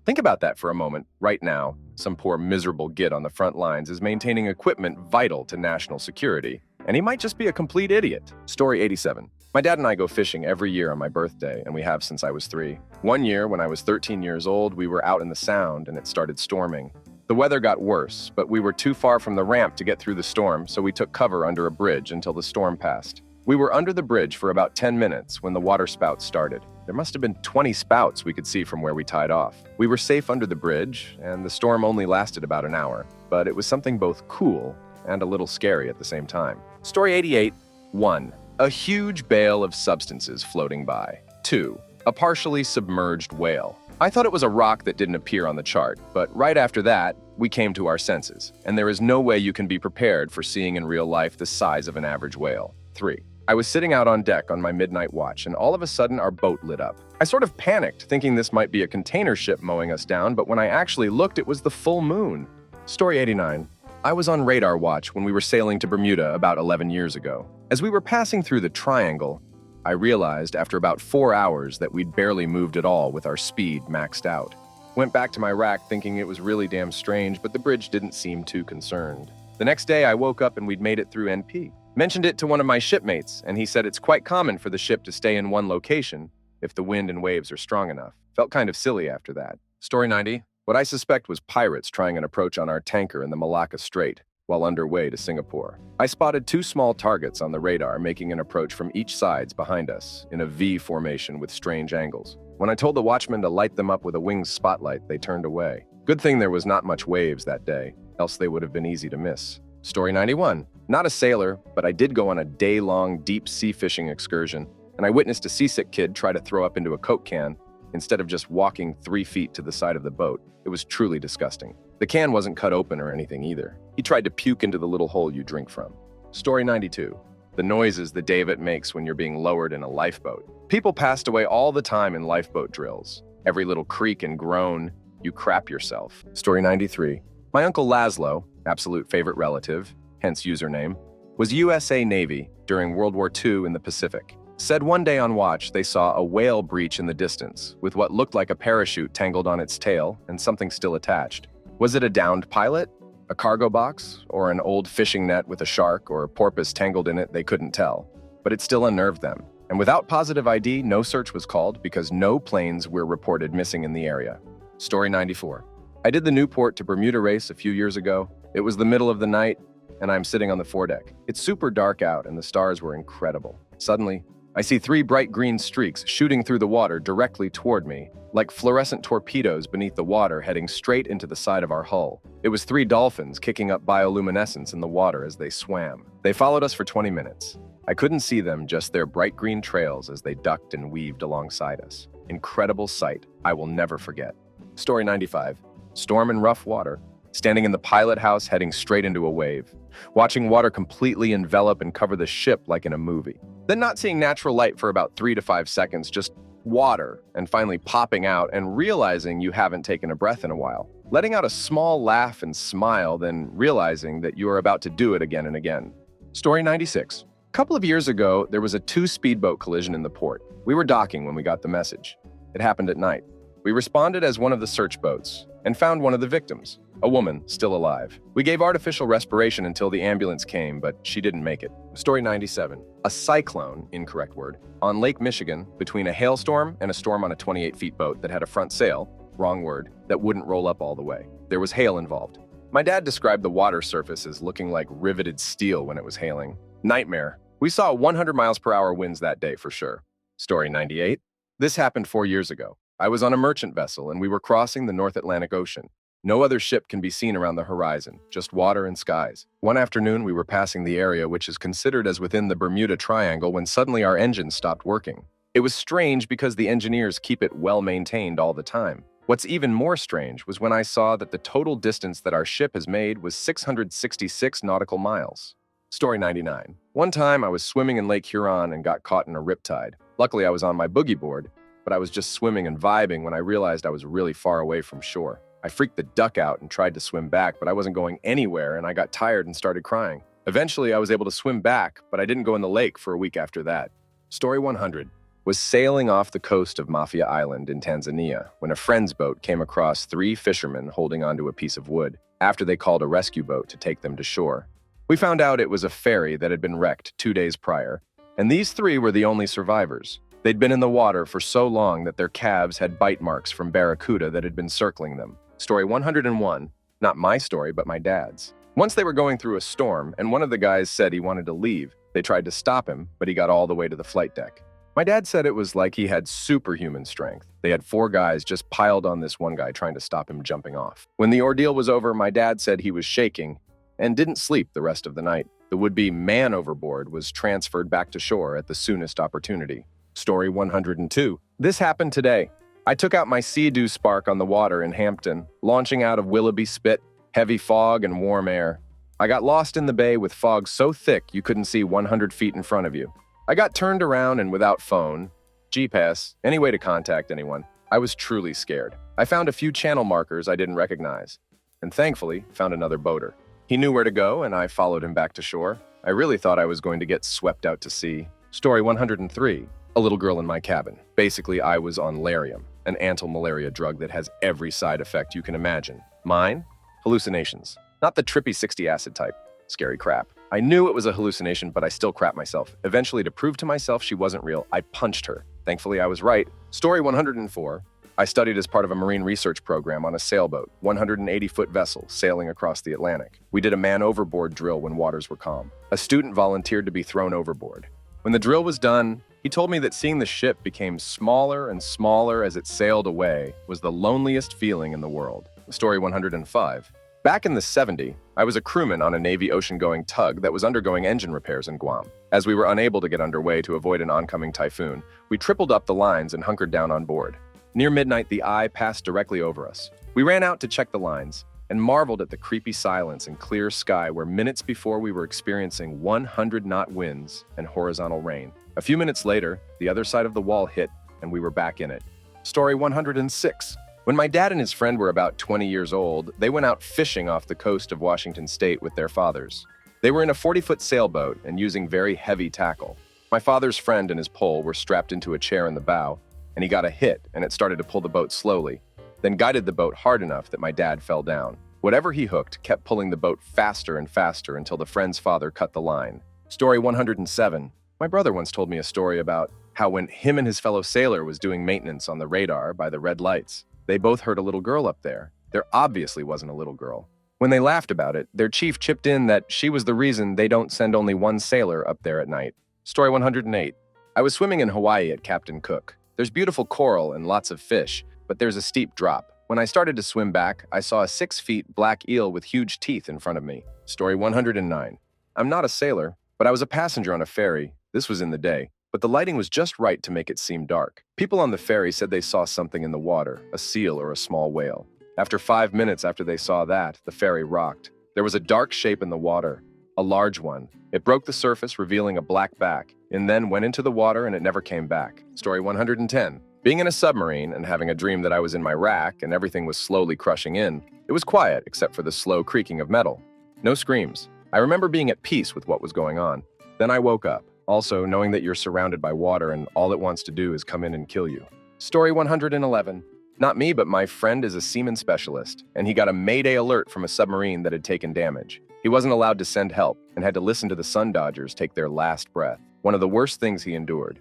Think about that for a moment. Right now, some poor miserable git on the front lines is maintaining equipment vital to national security, and he might just be a complete idiot. Story 87. My dad and I go fishing every year on my birthday, and we have since I was 3. One year, when I was 13 years old, we were out in the Sound, and it started storming. The weather got worse, but we were too far from the ramp to get through the storm, so we took cover under a bridge until the storm passed. We were under the bridge for about 10 minutes when the water spouts started. There must have been 20 spouts we could see from where we tied off. We were safe under the bridge, and the storm only lasted about an hour, but it was something both cool and a little scary at the same time. Story 88. 1. A huge bale of substances floating by. 2. A partially submerged whale. I thought it was a rock that didn't appear on the chart, but right after that, we came to our senses, and there is no way you can be prepared for seeing in real life the size of an average whale. 3. I was sitting out on deck on my midnight watch, and all of a sudden our boat lit up. I sort of panicked, thinking this might be a container ship mowing us down, but when I actually looked, it was the full moon. Story 89. I was on radar watch when we were sailing to Bermuda about 11 years ago. As we were passing through the Triangle, I realized after about 4 hours that we'd barely moved at all with our speed maxed out. Went back to my rack thinking it was really damn strange, but the bridge didn't seem too concerned. The next day I woke up and we'd made it through NP. Mentioned it to one of my shipmates, and he said it's quite common for the ship to stay in one location if the wind and waves are strong enough. Felt kind of silly after that. Story 90. What I suspect was pirates trying an approach on our tanker in the Malacca Strait while underway to Singapore. I spotted 2 small targets on the radar making an approach from each sides behind us in a V formation with strange angles. When I told the watchman to light them up with a winged spotlight, they turned away. Good thing there was not much waves that day, else they would have been easy to miss. Story 91. Not a sailor, but I did go on a day-long deep sea fishing excursion, and I witnessed a seasick kid try to throw up into a Coke can instead of just walking 3 feet to the side of the boat. It was truly disgusting. The can wasn't cut open or anything either. He tried to puke into the little hole you drink from. Story 92. The noises the David makes when you're being lowered in a lifeboat. People passed away all the time in lifeboat drills. Every little creak and groan, you crap yourself. Story 93. My uncle Laszlo, absolute favorite relative, hence username, was USA Navy during World War II in the Pacific. Said one day on watch they saw a whale breach in the distance with what looked like a parachute tangled on its tail and something still attached. Was it a downed pilot, a cargo box, or an old fishing net with a shark or a porpoise tangled in it? They couldn't tell, but it still unnerved them. And without positive ID, no search was called because no planes were reported missing in the area. Story 94. I did the Newport to Bermuda race a few years ago. It was the middle of the night, and I'm sitting on the foredeck. It's super dark out, and the stars were incredible. Suddenly, I see 3 bright green streaks shooting through the water directly toward me, like fluorescent torpedoes beneath the water heading straight into the side of our hull. It was 3 dolphins kicking up bioluminescence in the water as they swam. They followed us for 20 minutes. I couldn't see them, just their bright green trails as they ducked and weaved alongside us. Incredible sight I will never forget. Story 95. Storm in rough water. Standing in the pilot house heading straight into a wave. Watching water completely envelop and cover the ship like in a movie. Then not seeing natural light for about 3 to 5 seconds, just water, and finally popping out and realizing you haven't taken a breath in a while. Letting out a small laugh and smile, then realizing that you are about to do it again and again. Story 96. A couple of years ago, there was a 2 speedboat collision in the port. We were docking when we got the message. It happened at night. We responded as one of the search boats and found one of the victims, a woman still alive. We gave artificial respiration until the ambulance came, but she didn't make it. Story 97. A cyclone, incorrect word, on Lake Michigan between a hailstorm and a storm on a 28-feet boat that had a front sail, wrong word, that wouldn't roll up all the way. There was hail involved. My dad described the water surface as looking like riveted steel when it was hailing. Nightmare. We saw 100 miles per hour winds that day for sure. Story 98. This happened 4 years ago. I was on a merchant vessel and we were crossing the North Atlantic Ocean. No other ship can be seen around the horizon, just water and skies. One afternoon, we were passing the area which is considered as within the Bermuda Triangle when suddenly our engine stopped working. It was strange because the engineers keep it well maintained all the time. What's even more strange was when I saw that the total distance that our ship has made was 666 nautical miles. Story 99. One time I was swimming in Lake Huron and got caught in a riptide. Luckily I was on my boogie board, but I was just swimming and vibing when I realized I was really far away from shore. I freaked the duck out and tried to swim back, but I wasn't going anywhere and I got tired and started crying. Eventually I was able to swim back, but I didn't go in the lake for a week after that. Story 100. was sailing off the coast of Mafia Island in Tanzania when a friend's boat came across three fishermen holding onto a piece of wood after they called a rescue boat to take them to shore. We found out it was a ferry that had been wrecked 2 days prior, and these three were the only survivors. They'd been in the water for so long that their calves had bite marks from barracuda that had been circling them. Story 101, not my story, but my dad's. Once they were going through a storm, and one of the guys said he wanted to leave. They tried to stop him, but he got all the way to the flight deck. My dad said it was like he had superhuman strength. They had 4 guys just piled on this one guy trying to stop him jumping off. When the ordeal was over, my dad said he was shaking and didn't sleep the rest of the night. The would-be man overboard was transferred back to shore at the soonest opportunity. Story 102. This happened today. I took out my Sea-Doo Spark on the water in Hampton, launching out of Willoughby Spit, heavy fog and warm air. I got lost in the bay with fog so thick you couldn't see 100 feet in front of you. I got turned around and without phone, GPS, any way to contact anyone. I was truly scared. I found a few channel markers I didn't recognize, and thankfully found another boater. He knew where to go, and I followed him back to shore. I really thought I was going to get swept out to sea. Story 103. A little girl in my cabin. Basically, I was on Larium, an anti-malaria drug that has every side effect you can imagine. Mine? Hallucinations. Not the trippy 60 acid type. Scary crap. I knew it was a hallucination, but I still crapped myself. Eventually, to prove to myself she wasn't real, I punched her. Thankfully, I was right. Story 104. I studied as part of a marine research program on a sailboat, 180-foot vessel, sailing across the Atlantic. We did a man overboard drill when waters were calm. A student volunteered to be thrown overboard. When the drill was done, he told me that seeing the ship became smaller and smaller as it sailed away was the loneliest feeling in the world. Story 105. Back in the 70s, I was a crewman on a Navy ocean-going tug that was undergoing engine repairs in Guam. As we were unable to get underway to avoid an oncoming typhoon, we tripled up the lines and hunkered down on board. Near midnight, the eye passed directly over us. We ran out to check the lines and marveled at the creepy silence and clear sky where minutes before we were experiencing 100-knot winds and horizontal rain. A few minutes later, the other side of the wall hit and we were back in it. Story 106. When my dad and his friend were about 20 years old, they went out fishing off the coast of Washington State with their fathers. They were in a 40-foot sailboat and using very heavy tackle. My father's friend and his pole were strapped into a chair in the bow, and he got a hit and it started to pull the boat slowly, then guided the boat hard enough that my dad fell down. Whatever he hooked kept pulling the boat faster and faster until the friend's father cut the line. Story 107. My brother once told me a story about how when him and his fellow sailor was doing maintenance on the radar by the red lights, they both heard a little girl up there. There obviously wasn't a little girl. When they laughed about it, their chief chipped in that she was the reason they don't send only one sailor up there at night. Story 108. I was swimming in Hawaii at Captain Cook. There's beautiful coral and lots of fish, but there's a steep drop. When I started to swim back, I saw a 6-foot black eel with huge teeth in front of me. Story 109. I'm not a sailor, but I was a passenger on a ferry. This was in the day, but the lighting was just right to make it seem dark. People on the ferry said they saw something in the water, a seal or a small whale. After 5 minutes after they saw that, the ferry rocked. There was a dark shape in the water, a large one. It broke the surface, revealing a black back, and then went into the water and it never came back. Story 110. Being in a submarine and having a dream that I was in my rack and everything was slowly crushing in, it was quiet except for the slow creaking of metal. No screams. I remember being at peace with what was going on. Then I woke up, also knowing that you're surrounded by water and all it wants to do is come in and kill you. Story 111. Not me, but my friend is a seaman specialist, and he got a mayday alert from a submarine that had taken damage. He wasn't allowed to send help and had to listen to the Sun Dodgers take their last breath. One of the worst things he endured.